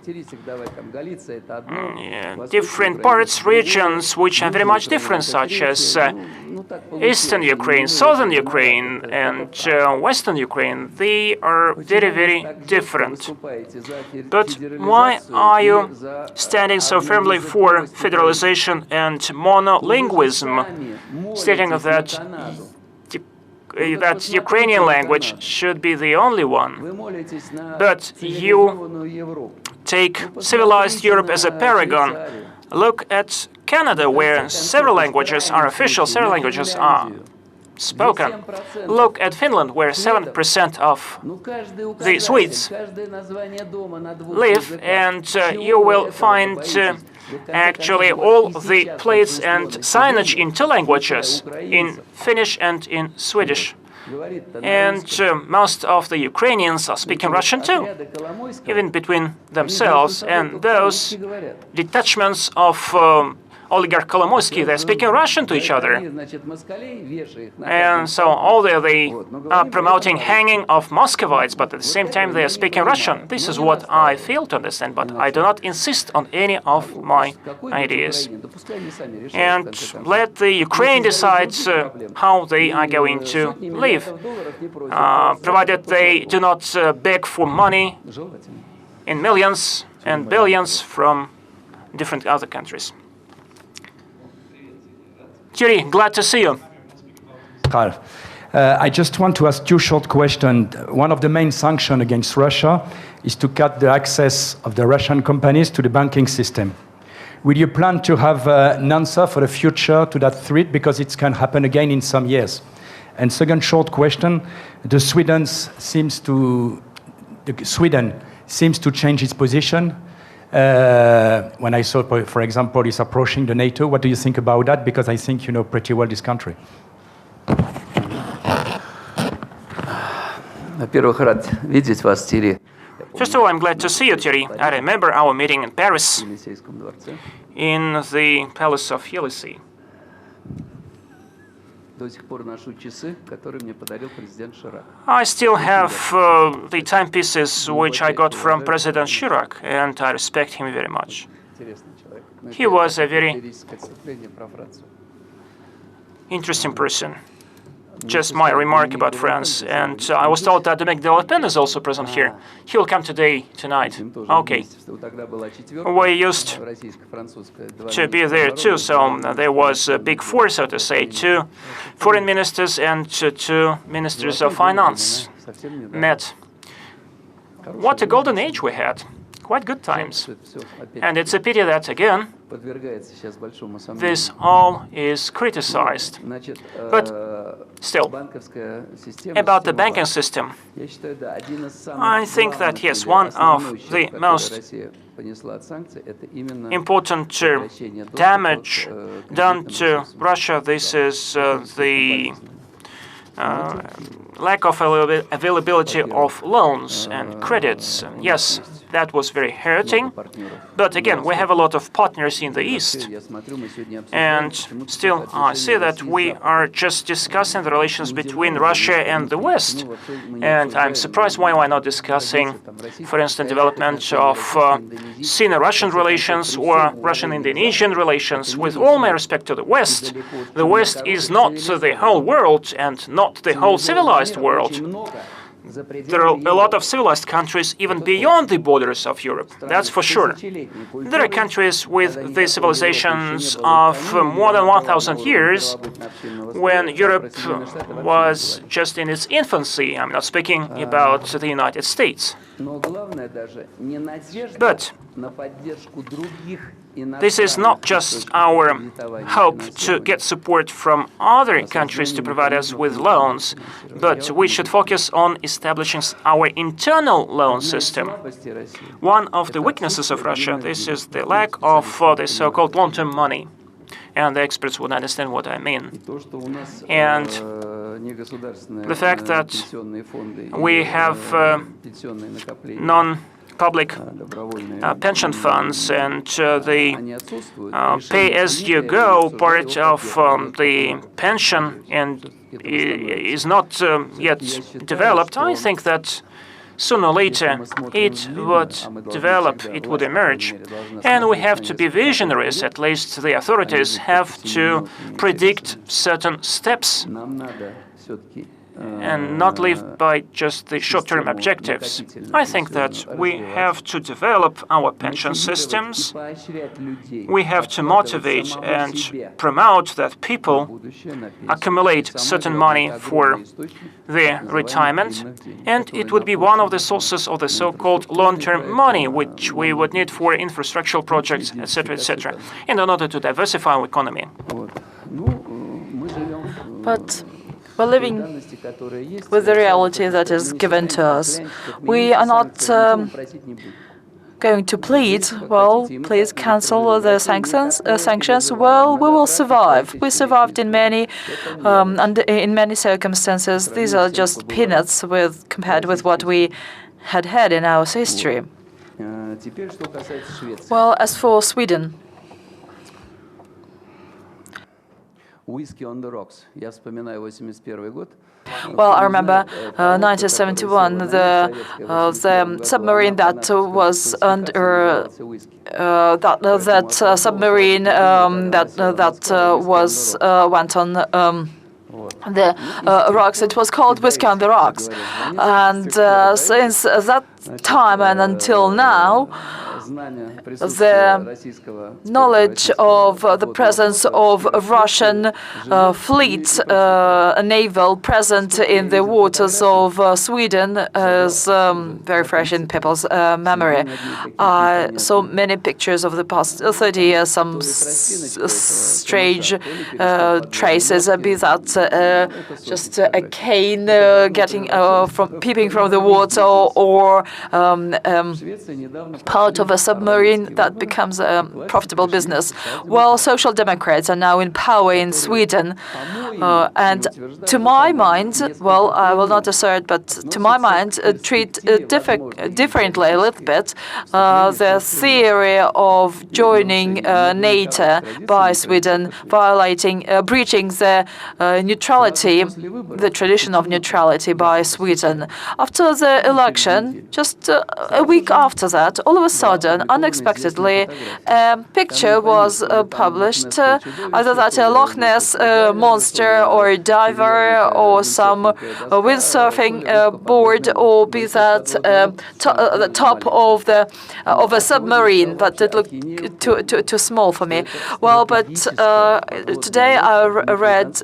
Speaker 2: parts, regions, which are very much different, such as Eastern Ukraine, Southern Ukraine, and Western Ukraine. They are very, very different. But why are you standing so firmly for federalization and monolingualism, stating that Ukrainian language should be the only one, but you take civilized Europe as a paragon. Look at Canada, where several languages are official, several languages are spoken. Look at Finland, where 7% of the Swedes live, and you will find actually all the plates and signage in two languages, in Finnish and in Swedish. And most of the Ukrainians are speaking Russian too, even between themselves. And those detachments of oligarch Kolomoisky, they're speaking Russian to each other. And so although they are promoting hanging of Muscovites, but at the same time they are speaking Russian. This is what I fail to understand, but I do not insist on any of my ideas. And let the Ukraine decide how they are going to live, provided they do not beg for money in millions and billions from different other countries. Yuri, glad to see you.
Speaker 10: I just want to ask two short questions. One of the main sanctions against Russia is to cut the access of the Russian companies to the banking system. Will you plan to have an answer for the future to that threat, because it can happen again in some years? And second short question, Sweden seems to change its position. When I saw, for example, it's approaching the NATO. What do you think about that? Because I think you know pretty well this country.
Speaker 4: Во-первых, рад видеть вас, Сири.
Speaker 2: First of all, I'm glad to see you, Thierry. I remember our meeting in Paris, in the Palace of Élysée. I still have the timepieces which I got from President Chirac, and I respect him very much. He was a very interesting person. Just my remark about France, and I was told that Dominique de Le Pen is also present here. He will come tonight. Okay. We used to be there too, so there was a big force, so to say, 2 foreign ministers and 2 ministers of finance met. What a golden age we had. Quite good times. And it's a pity that, again, this all is criticized. But still, about the banking system, I think that, yes, one of the most important damage done to Russia, this is the lack of availability of loans and credits. Yes, that was very hurting. But again, we have a lot of partners in the East. And still, I see that we are just discussing the relations between Russia and the West. And I'm surprised why we're not discussing, for instance, development of Sino-Russian relations or Russian-Indonesian relations. With all my respect to the West is not the whole world and not the whole civilized world. There are a lot of civilized countries even beyond the borders of Europe, that's for sure. There are countries with the civilizations of more than 1,000 years, when Europe was just in its infancy. I'm not speaking about the United States. But this is not just our hope to get support from other countries to provide us with loans, but we should focus on establishing our internal loan system. One of the weaknesses of Russia, this is the lack of the so-called long-term money. And the experts would understand what I mean. And the fact that we have non-public pension funds and the pay-as-you-go part of the pension and is not yet developed, I think that sooner or later it would develop, it would emerge. And we have to be visionaries, at least the authorities have to predict certain steps and not live by just the short-term objectives. I think that we have to develop our pension systems. We have to motivate and promote that people accumulate certain money for their retirement, and it would be one of the sources of the so-called long-term money, which we would need for infrastructural projects, etc., in order to diversify our economy.
Speaker 6: But we're living with the reality that is given to us. We are not going to plead, well, please cancel the sanctions. Well, we will survive. We survived in many circumstances. These are just peanuts compared with what we had in our history. Well, as for Sweden, well, I remember 1971, the submarine that was under that submarine went on the rocks. It was called Whiskey on the Rocks, and since that time and until now, the knowledge of the presence of Russian fleet, naval present in the waters of Sweden is very fresh in people's memory. I saw many pictures of the past 30 years, some strange traces, be that just a cane peeping from the water, or part of a submarine, that becomes a profitable business. Well, Social Democrats are now in power in Sweden. And to my mind, well, I will not assert, but to my mind, treat differently a little bit the theory of joining NATO by Sweden, breaching the neutrality, the tradition of neutrality by Sweden. After the election, just a week after that, all of a sudden, unexpectedly, a picture was published, either that a Loch Ness monster or a diver or some windsurfing board, or be that the top of a submarine, but it looked too small for me. Well, but today I read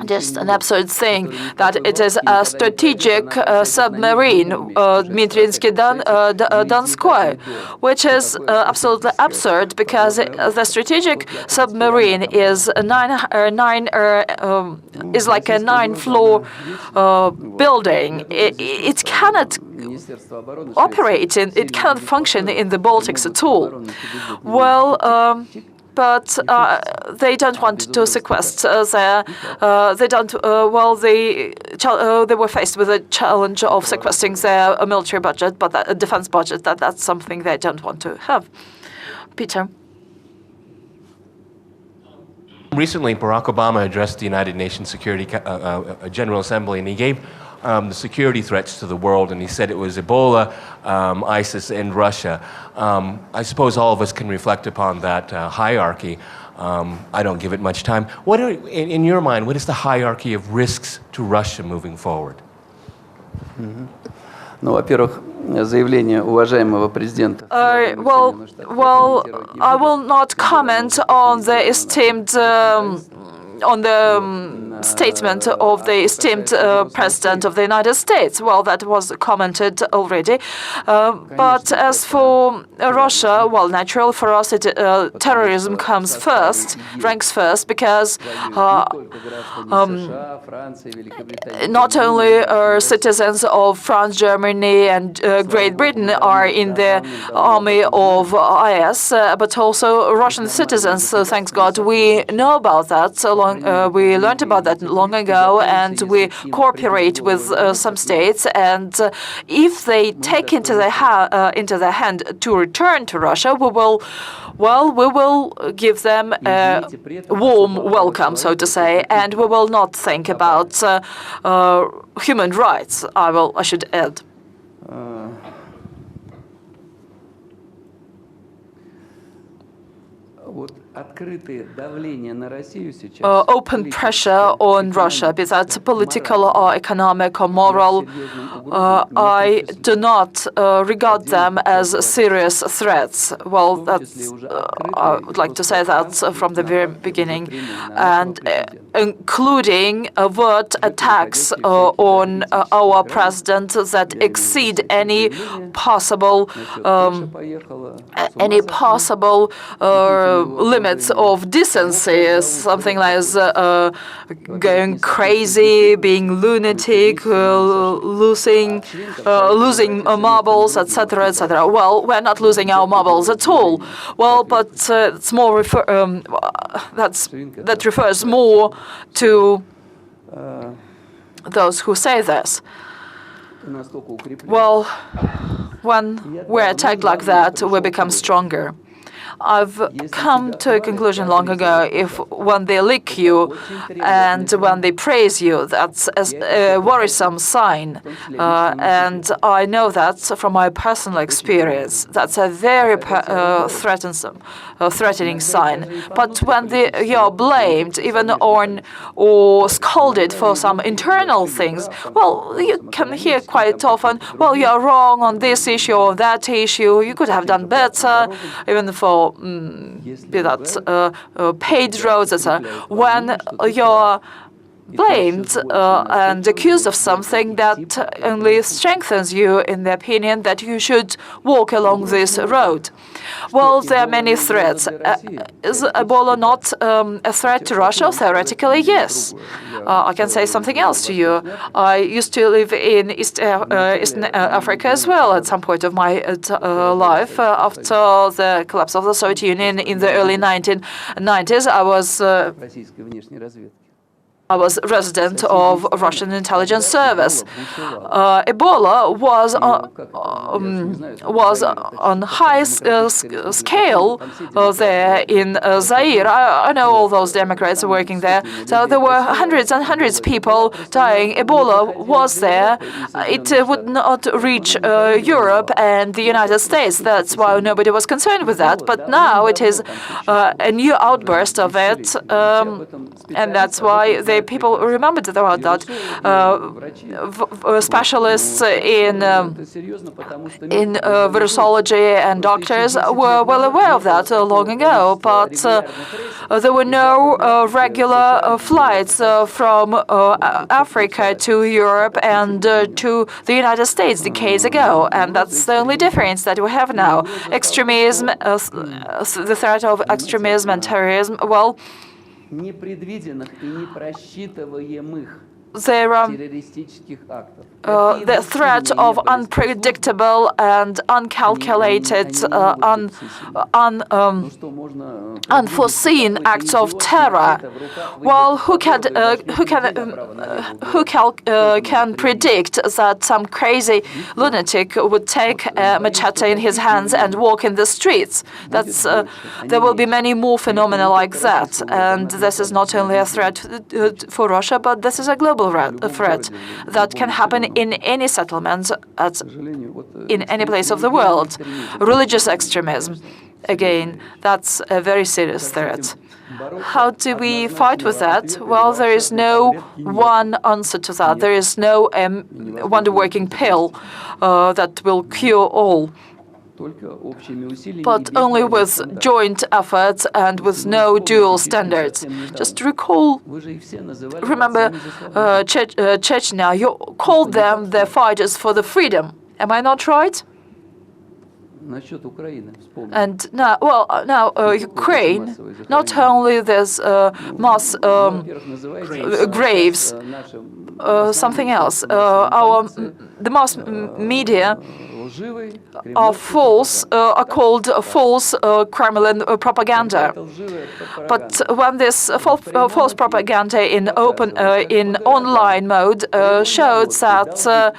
Speaker 6: just an absurd thing, that it is a strategic submarine, Dmitriinsky Donskoy, which is absolutely absurd, because the strategic submarine is is like a 9-floor building. It cannot operate it cannot function in the Baltics at all. Well, but they don't want to sequester they don't. They were faced with a challenge of sequestering their military budget, but a defense budget. That's something they don't want to have. Peter.
Speaker 11: Recently, Barack Obama addressed the United Nations Security General Assembly, and he gave the security threats to the world, and he said it was Ebola, ISIS, and Russia. I suppose all of us can reflect upon that hierarchy. I don't give it much time. In your mind, what is the hierarchy of risks to Russia moving forward?
Speaker 4: Во-первых, заявление уважаемого президента.
Speaker 6: Well, I will not comment on the esteemed statement of the esteemed President of the United States. Well, that was commented already. But as for Russia, well, natural for us, terrorism comes first, ranks first, because not only citizens of France, Germany, and Great Britain are in the army of IS, but also Russian citizens. So thanks God, we know about that. We learned about that long ago, and we cooperate with some states. And if they take into their hand to return to Russia, we will give them a warm welcome, so to say, and we will not think about human rights. I should add. Open pressure on Russia, be that political or economic or moral, I do not regard them as serious threats. Well, I would like to say that from the very beginning, and including overt attacks on our president that exceed any possible limits of decency, something like going crazy, being lunatic, losing marbles, etc., etc. Well, we're not losing our marbles at all. Well, but it's more that refers more to those who say this. Well, when we're attacked like that, we become stronger. I've come to a conclusion long ago, when they lick you and when they praise you, that's a worrisome sign. And I know that from my personal experience. That's a very threatening sign. But when you're blamed, even or scolded for some internal things, well, you can hear quite often, well, you're wrong on this issue or that issue, you could have done better, even for be that paved roads, etc. When you're blamed and accused of something that only strengthens you in the opinion that you should walk along this road. Well, there are many threats. Is Ebola not a threat to Russia? Theoretically, yes. I can say something else to you. I used to live in Eastern Africa as well at some point of my life. After the collapse of the Soviet Union in the early 1990s, I was resident of Russian intelligence service. Ebola was on high scale there in Zaire. I know all those Democrats working there. So there were hundreds and hundreds of people dying. Ebola was there. It would not reach Europe and the United States. That's why nobody was concerned with that. But now it is a new outburst of it, and that's why people remembered about that. Specialists in virusology and doctors were well aware of that long ago, but there were no regular flights from Africa to Europe and to the United States decades ago, and that's the only difference that we have now. Extremism, the threat of extremism and terrorism, well, there the threat of unpredictable and uncalculated, unforeseen acts of terror. Well, who can predict that some crazy lunatic would take a machete in his hands and walk in the streets? There will be many more phenomena like that, and this is not only a threat for Russia, but this is a global threat that can happen in any settlement in any place of the world. Religious extremism, again, that's a very serious threat. How do we fight with that? Well, there is no one answer to that. There is no wonder-working pill that will cure all, but only with joint efforts and with no dual standards. Just remember Chechnya, you called them the fighters for the freedom. Am I not right? And now, Ukraine, not only there's mass graves, something else. The mass media are called false Kremlin propaganda. But when this false propaganda in online mode showed that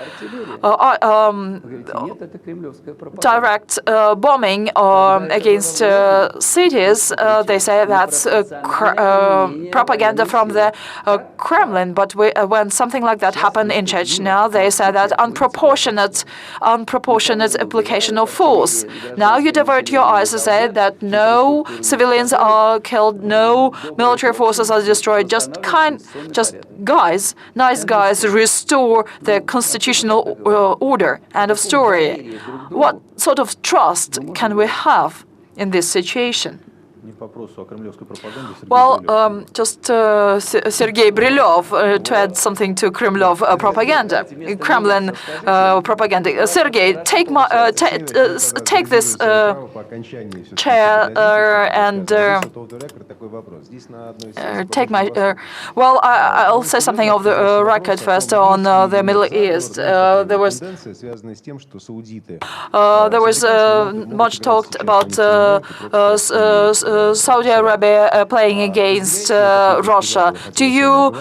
Speaker 6: direct bombing against cities, they say that's propaganda from the Kremlin. But when something like that happened in Chechnya, they say that unproportionate application of force. Now you divert your eyes to say that no civilians are killed, no military forces are destroyed, just nice guys restore the constitutional order. End of story. What sort of trust can we have in this situation? Well, just Sergei Brylov to add something to Kremlin propaganda. Sergei, take this chair and take my. Well, I'll say something of the record first on the Middle East. There was much talked about Saudi Arabia playing against Russia. Do you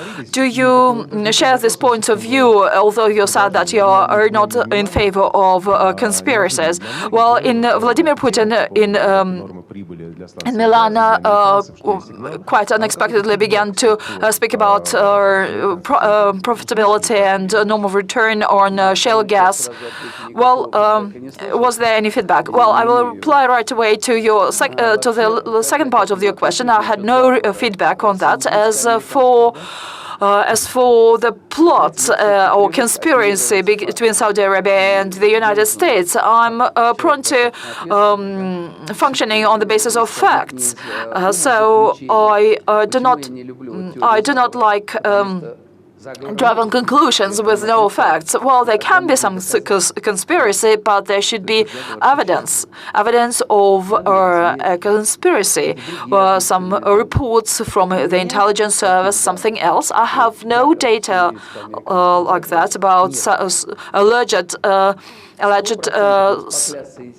Speaker 6: share this point of view, although you said that you are not in favor of conspiracies? Well, Vladimir Putin in Milan quite unexpectedly began to speak about profitability and normal return on shale gas. Well, was there any feedback? Well, I will reply right away to your the second part of your question. I had no feedback on that. As for As for the plot or conspiracy between Saudi Arabia and the United States, I'm prone to functioning on the basis of facts. So I do not like drive on conclusions with no facts. Well, there can be some conspiracy, but there should be evidence of a conspiracy, some reports from the intelligence service, something else. I have no data like that about alleged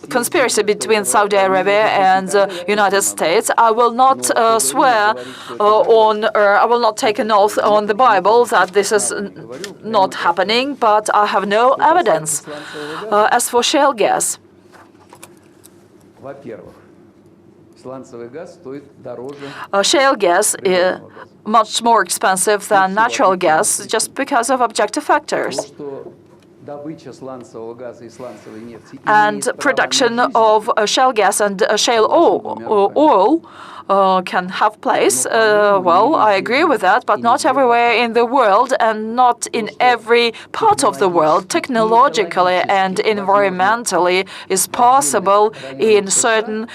Speaker 6: conspiracy between Saudi Arabia and United States. I will not swear I will not take an oath on the Bible that this is not happening, but I have no evidence. As for shale gas, shale gas is much more expensive than natural gas just because of objective factors. And production of shale gas and shale oil can have place. Well, I agree with that, but not everywhere in the world and not in every part of the world. Technologically and environmentally is possible in certain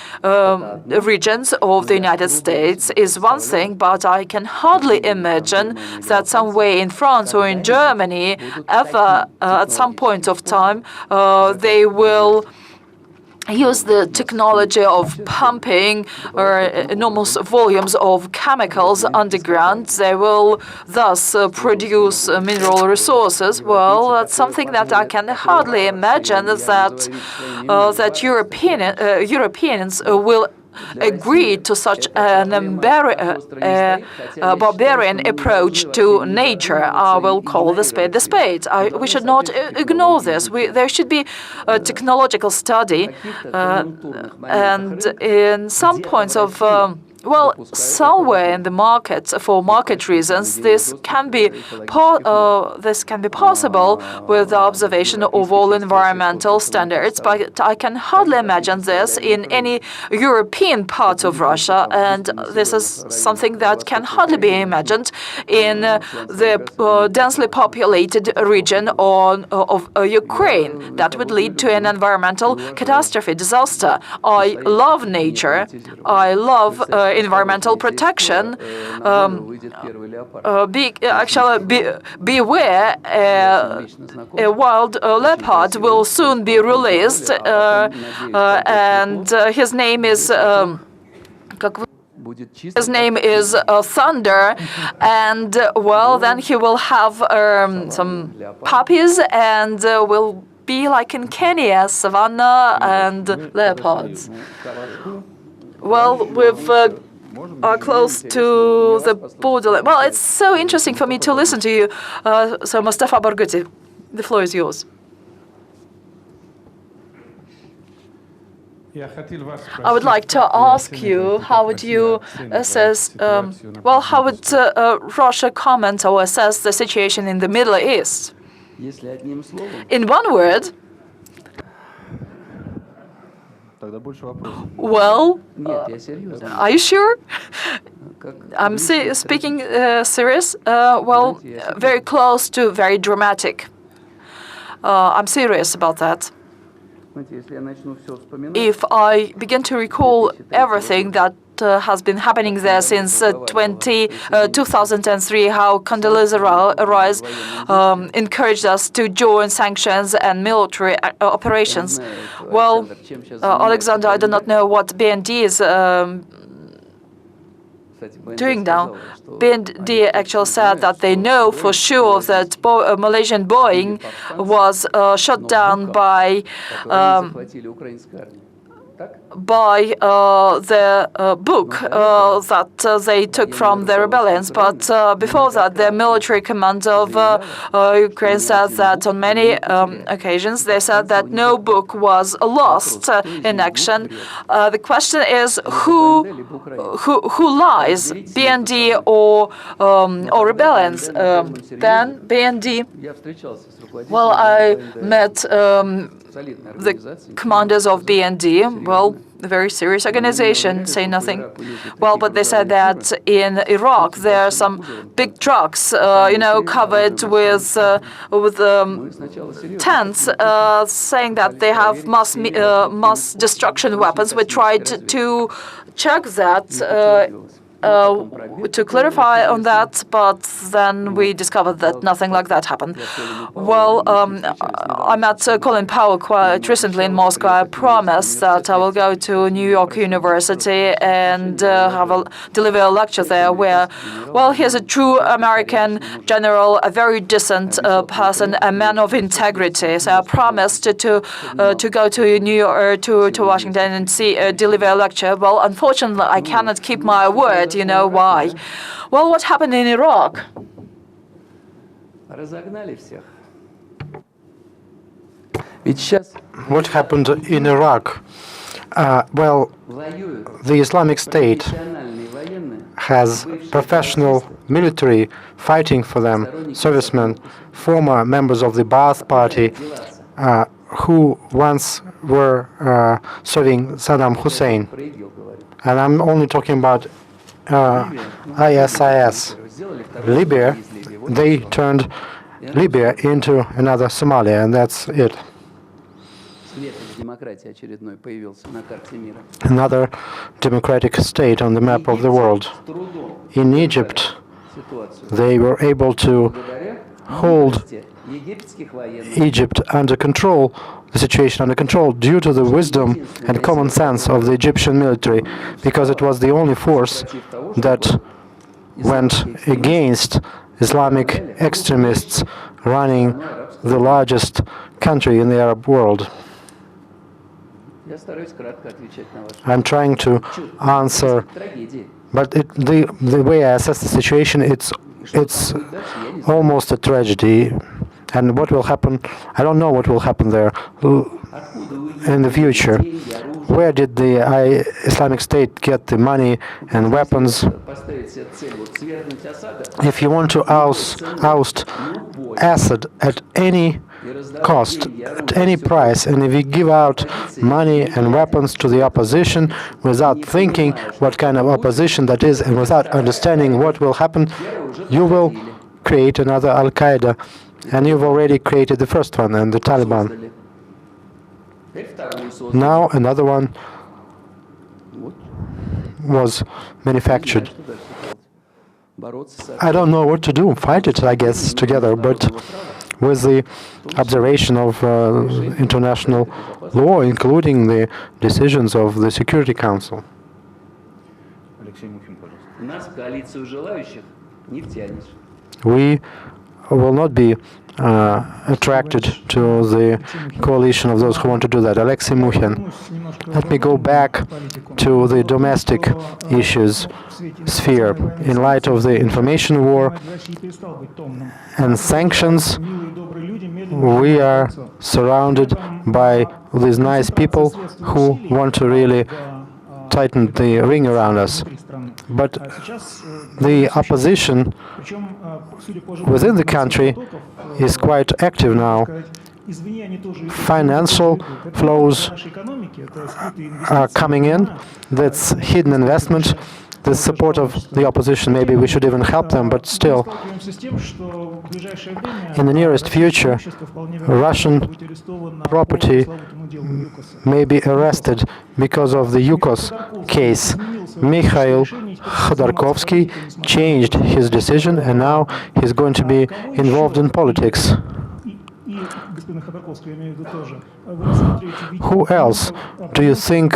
Speaker 6: regions of the United States is one thing, but I can hardly imagine that somewhere in France or in Germany ever at some point of time they will use the technology of pumping enormous volumes of chemicals underground. They will thus produce mineral resources. Well, that's something that I can hardly imagine that Europeans will agree to such an barbarian approach to nature. I will call the spade the spade. We should not ignore this. There should be a technological study, and in some points of well, somewhere in the market, for market reasons, this can be possible with the observation of all environmental standards. But I can hardly imagine this in any European part of Russia, and this is something that can hardly be imagined in the densely populated region of Ukraine. That would lead to an environmental catastrophe, disaster. I love nature. I love environmental protection. Beware, a wild leopard will soon be released, and his name is Thunder, and well, then he will have some puppies and will be like in Kenya, savanna and leopards. Well, we've are close to the borderline. Well, it's so interesting for me to listen to you. So, Mustafa Barghouti, the floor is yours. I would like to ask you, how would you assess, how would Russia comment or assess the situation in the Middle East? In one word, well, are you sure? I'm speaking serious. Well, very close to very dramatic. I'm serious about that. If I begin to recall everything that has been happening there since 2003, how Condoleezza Rice encouraged us to join sanctions and military operations. Well, Alexander, I do not know what BND is doing now. BND actually said that they know for sure that Malaysian Boeing was shot down by the book that they took from the rebellions. But before that, the military command of Ukraine said that on many occasions they said that no book was lost in action. The question is who lies, BND or rebellions? Then BND. Well, I met the commanders of BND, well, a very serious organization, say nothing. Well, but they said that in Iraq there are some big trucks, covered with tents, saying that they have mass destruction weapons. We tried to check that. To clarify on that, but then we discovered that nothing like that happened. Well, I met Colin Powell quite recently in Moscow. I promised that I will go to New York University and deliver a lecture there where, well, he's a true American general, a very decent person, a man of integrity. So I promised to go to New York, to Washington and deliver a lecture. Well, unfortunately, I cannot keep my word. You know why? Well, what happened in Iraq?
Speaker 7: What happened in Iraq? Well, the Islamic State has professional military fighting for them, servicemen, former members of the Ba'ath Party, who once were serving Saddam Hussein. And I'm only talking about ISIS. Libya, they turned Libya into another Somalia, and that's it. Another democratic state on the map of the world. In Egypt, they were able to hold Egypt under control, the situation under control, due to the wisdom and common sense of the Egyptian military, because it was the only force that went against Islamic extremists running the largest country in the Arab world. I'm trying to answer, but the way I assess the situation, it's almost a tragedy. And what will happen, I don't know what will happen there in the future. Where did the Islamic State get the money and weapons? If you want to oust Assad at any cost, at any price, and if you give out money and weapons to the opposition without thinking what kind of opposition that is and without understanding what will happen, you will create another Al-Qaeda. And you've already created the first one, and the Taliban. Now another one was manufactured. I don't know what to do. Fight it, I guess, together, but with the observation of international law, including the decisions of the Security Council. We will not be attracted to the coalition of those who want to do that. Alexei Mukhin. Let me go back to the domestic issues sphere. In light of the information war and sanctions, we are surrounded by these nice people who want to really tighten the ring around us. But the opposition within the country is quite active now. Financial flows are coming in. That's hidden investment. The support of the opposition, maybe we should even help them, but still, in the nearest future, Russian property may be arrested because of the Yukos case. Mikhail Khodorkovsky changed his decision, and now he's going to be involved in politics. Who else do you think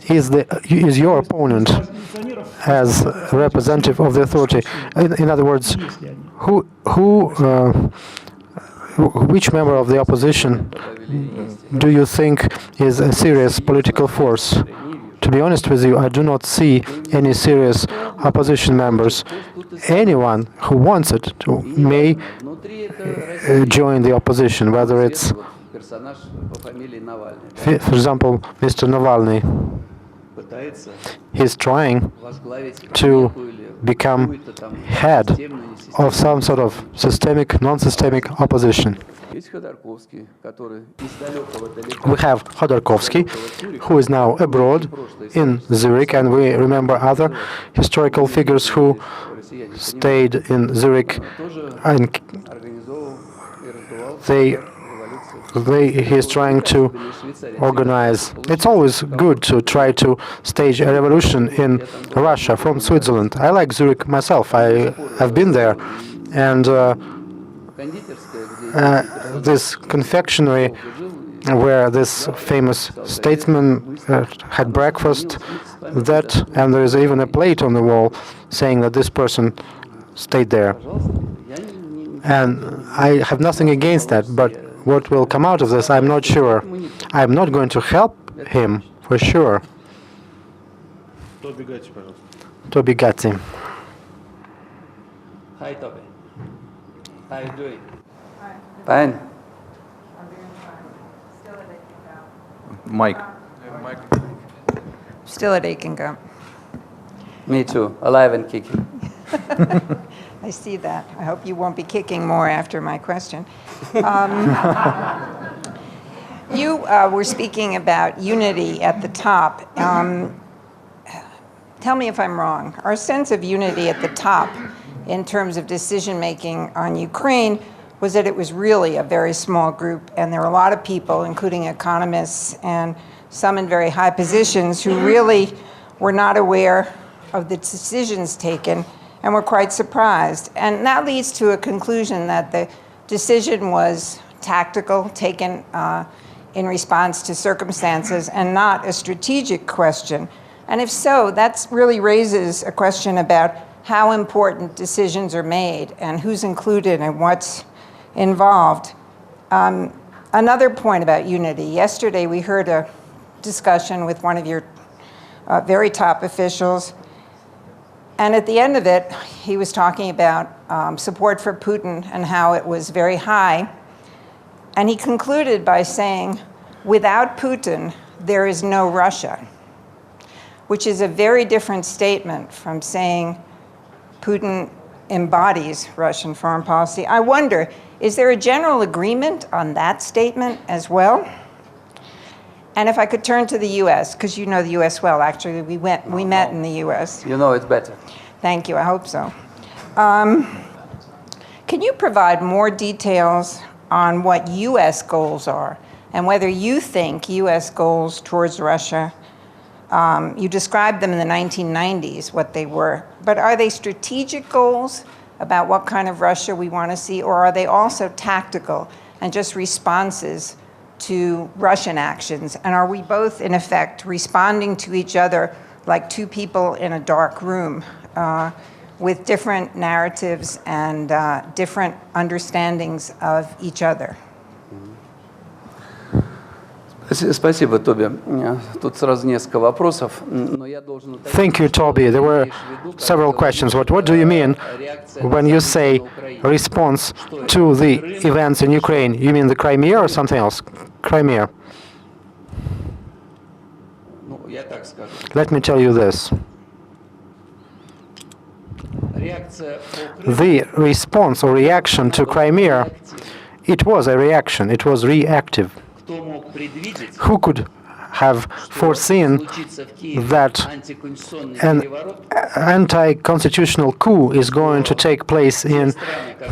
Speaker 7: is your opponent as a representative of the authority? In other words, which member of the opposition do you think is a serious political force? To be honest with you, I do not see any serious opposition members. Anyone who wants it may join the opposition, whether it's, for example, Mr. Navalny. He's trying to become head of some sort of systemic, non-systemic opposition. We have Khodorkovsky, who is now abroad in Zurich, and we remember other historical figures who stayed in Zurich, and he is trying to organize. It's always good to try to stage a revolution in Russia from Switzerland. I like Zurich myself. I have been there, and this confectionery where this famous statesman had breakfast, and there is even a plate on the wall saying that this person stayed there. And I have nothing against that, but what will come out of this, I'm not sure. I'm not going to help him, for sure. Toby Gatti.
Speaker 4: Hi, Toby. How are you doing? Fine.
Speaker 1: Mike.
Speaker 12: Still at Aikenga.
Speaker 4: Me too, alive and kicking.
Speaker 12: I see that. I hope you won't be kicking more after my question. You were speaking about unity at the top. Tell me if I'm wrong. Our sense of unity at the top in terms of decision-making on Ukraine was that it was really a very small group, and there were a lot of people, including economists and some in very high positions, who really were not aware of the decisions taken and were quite surprised. And that leads to a conclusion that the decision was tactical, taken in response to circumstances, and not a strategic question. And if so, that really raises a question about how important decisions are made and who's included and what's involved. Another point about unity. Yesterday we heard a discussion with one of your very top officials, and at the end of it, he was talking about support for Putin and how it was very high. And he concluded by saying, without Putin, there is no Russia, which is a very different statement from saying Putin embodies Russian foreign policy. I wonder, is there a general agreement on that statement as well? And if I could turn to the U.S., because you know the U.S. well, actually, we met in the U.S.
Speaker 4: You know it better.
Speaker 12: Thank you, I hope so. Can you provide more details on what U.S. goals are and whether you think U.S. goals towards Russia, you described them in the 1990s, what they were, but are they strategic goals about what kind of Russia we want to see, or are they also tactical and just responses to Russian actions? And are we both, in effect, responding to each other like two people in a dark room with different narratives and different understandings of each other?
Speaker 4: Спасибо, Тоби. Тут сразу несколько вопросов, но я должен...
Speaker 7: Thank you, Toby. There were several questions. What do you mean when you say response to the events in Ukraine? You mean the Crimea or something else? Crimea. Let me tell you this. The response or reaction to Crimea, it was a reaction. It was reactive. Who could have foreseen that an anti-constitutional coup is going to take place in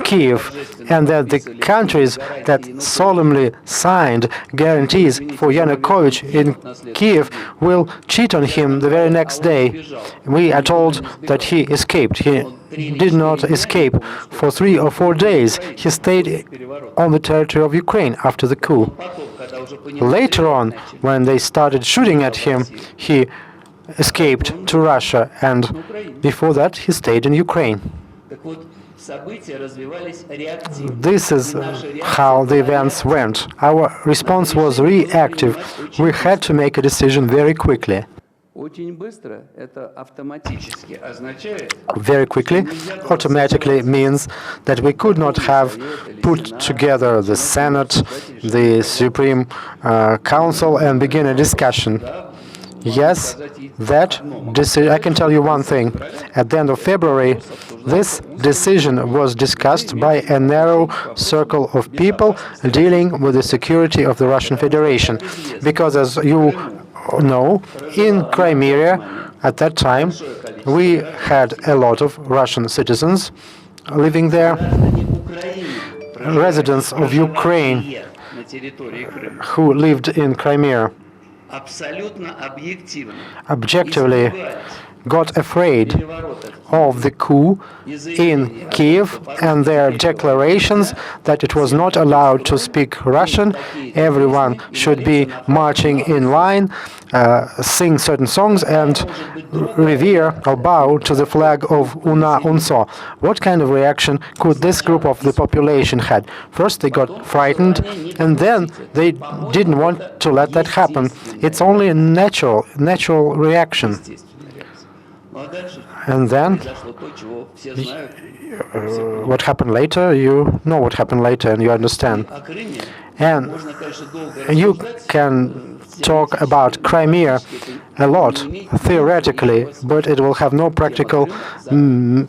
Speaker 7: Kiev, and that the countries that solemnly signed guarantees for Yanukovych in Kiev will cheat on him the very next day? We are told that he escaped. He did not escape. For 3 or 4 days, he stayed on the territory of Ukraine after the coup. Later on, when they started shooting at him, he escaped to Russia, and before that, he stayed in Ukraine. This is how the events went. Our response was reactive. We had to make a decision very quickly. Very quickly automatically means that we could not have put together the Senate, the Supreme Council, and begin a discussion. Yes, I can tell you one thing. At the end of February, this decision was discussed by a narrow circle of people dealing with the security of the Russian Federation. Because, as you know, in Crimea, at that time, we had a lot of Russian citizens living there, residents of Ukraine who lived in Crimea, objectively got afraid of the coup in Kiev and their declarations that it was not allowed to speak Russian. Everyone should be marching in line, sing certain songs, and revere or bow to the flag of Una Unso. What kind of reaction could this group of the population had? First, they got frightened, and then they didn't want to let that happen. It's only a natural reaction. And then, what happened later, you know what happened later and you understand. And you can talk about Crimea a lot, theoretically, but it will have no practical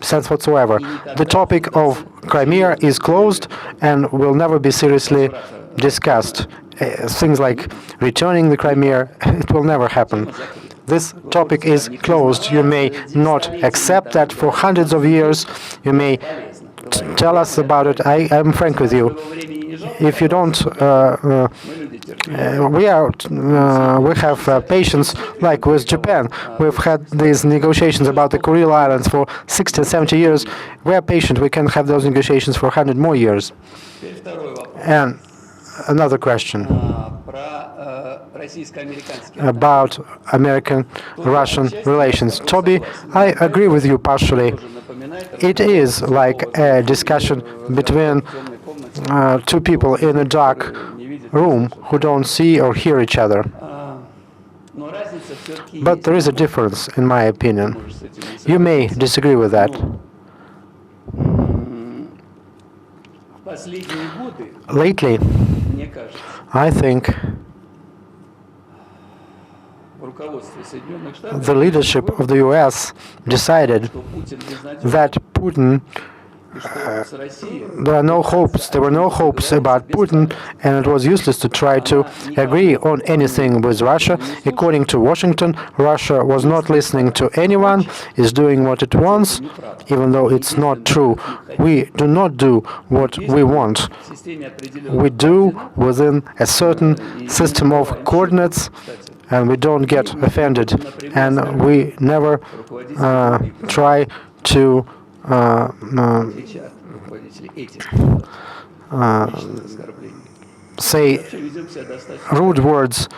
Speaker 7: sense whatsoever. The topic of Crimea is closed and will never be seriously discussed. Things like returning the Crimea, it will never happen. This topic is closed. You may not accept that for hundreds of years. You may tell us about it. I am frank with you. If you don't, we have patience like with Japan. We've had these negotiations about the Kuril Islands for 60, 70 years. We are patient. We can have those negotiations for 100 more years. And another question about American-Russian relations. Toby, I agree with you partially. It is like a discussion between two people in a dark room who don't see or hear each other. But there is a difference, in my opinion. You may disagree with that. Lately, I think the leadership of the US decided that Putin, there were no hopes about Putin, and it was useless to try to agree on anything with Russia. According to Washington, Russia was not listening to anyone, is doing what it wants, even though it's not true. We do not do what we want. We do within a certain system of coordinates, and we don't get offended, and we never try to say rude words,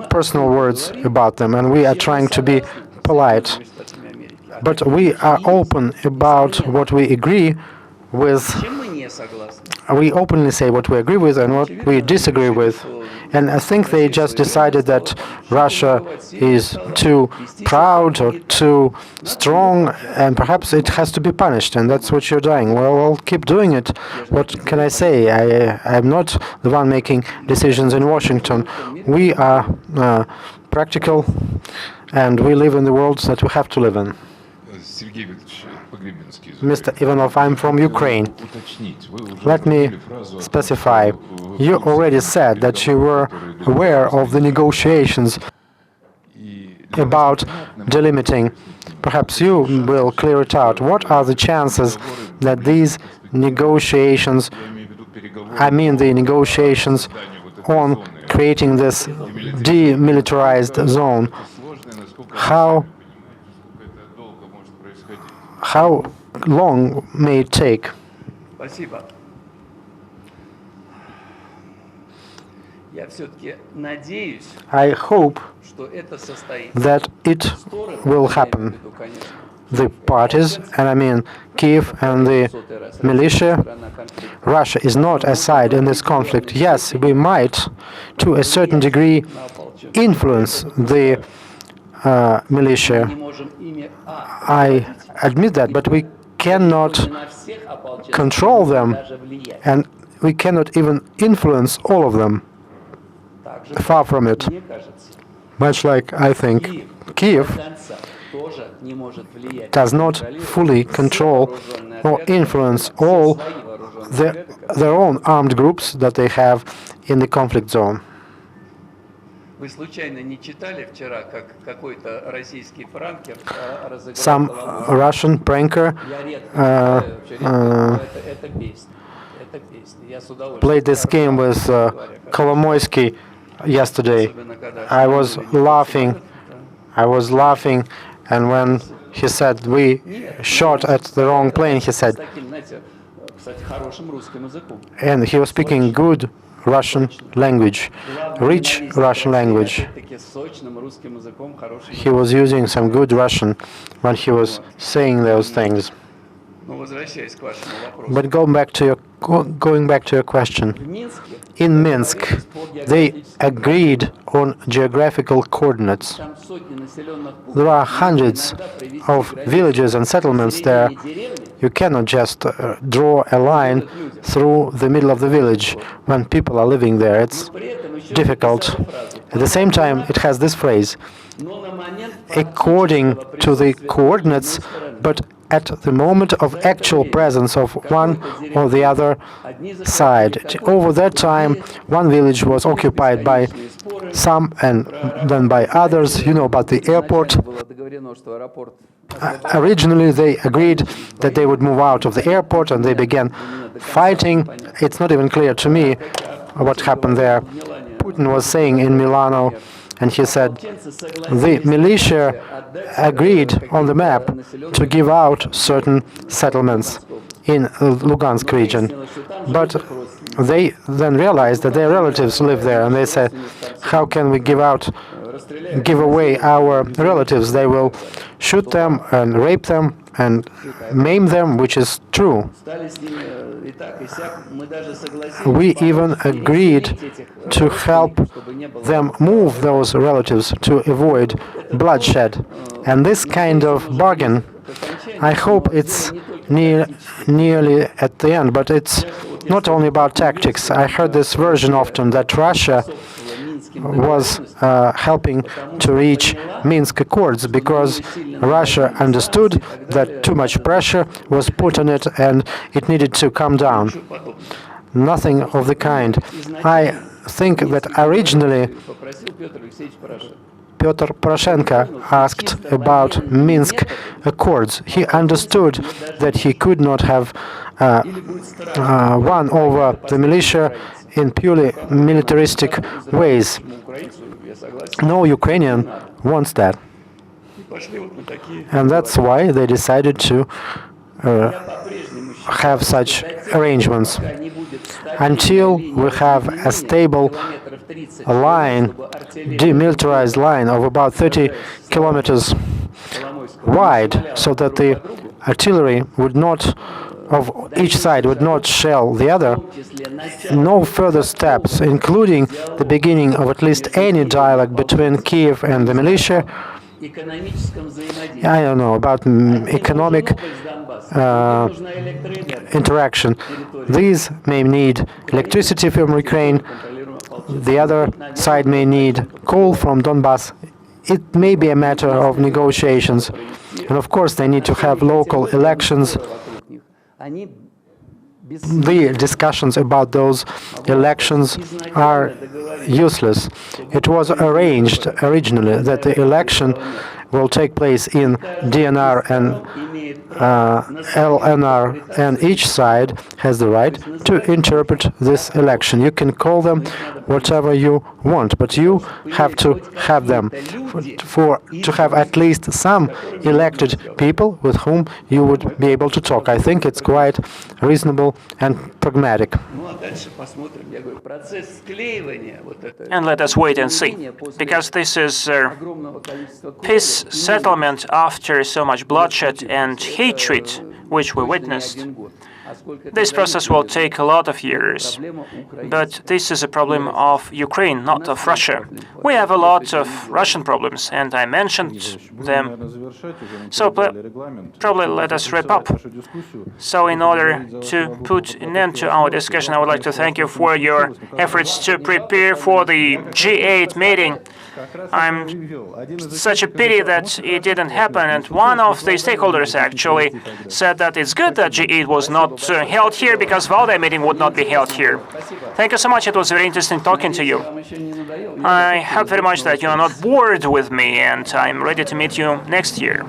Speaker 7: personal words about them, and we are trying to be polite. But we are open about what we agree with. We openly say what we agree with and what we disagree with. And I think they just decided that Russia is too proud or too strong, and perhaps it has to be punished, and that's what you're doing. Well, I'll keep doing it. What can I say? I'm not the one making decisions in Washington. We are practical, and we live in the world that we have to live in. Mr. Ivanov, I'm from Ukraine. Let me specify. You already said that you were aware of the negotiations about delimiting. Perhaps you will clear it out. What are the chances that these negotiations, I mean the negotiations on creating this demilitarized zone, how long may it take? I hope that it will happen. The parties, and I mean Kiev and the militia, Russia is not a side in this conflict. Yes, we might, to a certain degree, influence the militia. I admit that, but we cannot control them, and we cannot even influence all of them. Far from it. Much like I think Kiev does not fully control or influence all their own armed groups that they have in the conflict zone. Some Russian pranker played this game with Kolomoisky yesterday. I was laughing, and when he said we shot at the wrong plane, he said, and he was speaking good Russian language, rich Russian language. He was using some good Russian when he was saying those things. But going back to your question, in Minsk, they agreed on geographical coordinates. There are hundreds of villages and settlements there. You cannot just draw a line through the middle of the village when people are living there. It's difficult. At the same time, it has this phrase, according to the coordinates, but at the moment of actual presence of one or the other side. Over that time, one village was occupied by some and then by others. You know about the airport. Originally, they agreed that they would move out of the airport, and they began fighting. It's not even clear to me what happened there. Putin was saying in Milano, and he said, the militia agreed on the map to give out certain settlements in Lugansk region. But they then realized that their relatives live there, and they said, how can we give away our relatives? They will shoot them and rape them and maim them, which is true. We even agreed to help them move those relatives to avoid bloodshed. And this kind of bargain, I hope it's nearly at the end, but it's not only about tactics. I heard this version often that Russia was helping to reach Minsk Accords because Russia understood that too much pressure was put on it and it needed to come down. Nothing of the kind. I think that originally Pyotr Poroshenko asked about Minsk Accords. He understood that he could not have won over the militia in purely militaristic ways. No Ukrainian wants that. And that's why they decided to have such arrangements. Until we have a stable line, demilitarized line of about 30 kilometers wide, so that the artillery would not, of each side would not shell the other, no further steps, including the beginning of at least any dialogue between Kiev and the militia. I don't know about economic interaction. These may need electricity from Ukraine. The other side may need coal from Donbass. It may be a matter of negotiations. And of course, they need to have local elections. The discussions about those elections are useless. It was arranged originally that the election will take place in DNR and LNR, and each side has the right to interpret this election. You can call them whatever you want, but you have to have them to have at least some elected people with whom you would be able to talk. I think it's quite reasonable and pragmatic.
Speaker 2: And let us wait and see, because this is peace settlement after so much bloodshed and hatred which we witnessed. This process will take a lot of years, but this is a problem of Ukraine, not of Russia. We have a lot of Russian problems, and I mentioned them. So probably let us wrap up. So in order to put an end to our discussion, I would like to thank you for your efforts to prepare for the G8 meeting. Such a pity that it didn't happen. And one of the stakeholders actually said that it's good that G8 was not held here because Valdai meeting would not be held here. Thank you so much. It was very interesting talking to you. I hope very much that you are not bored with me, and I'm ready to meet you next year.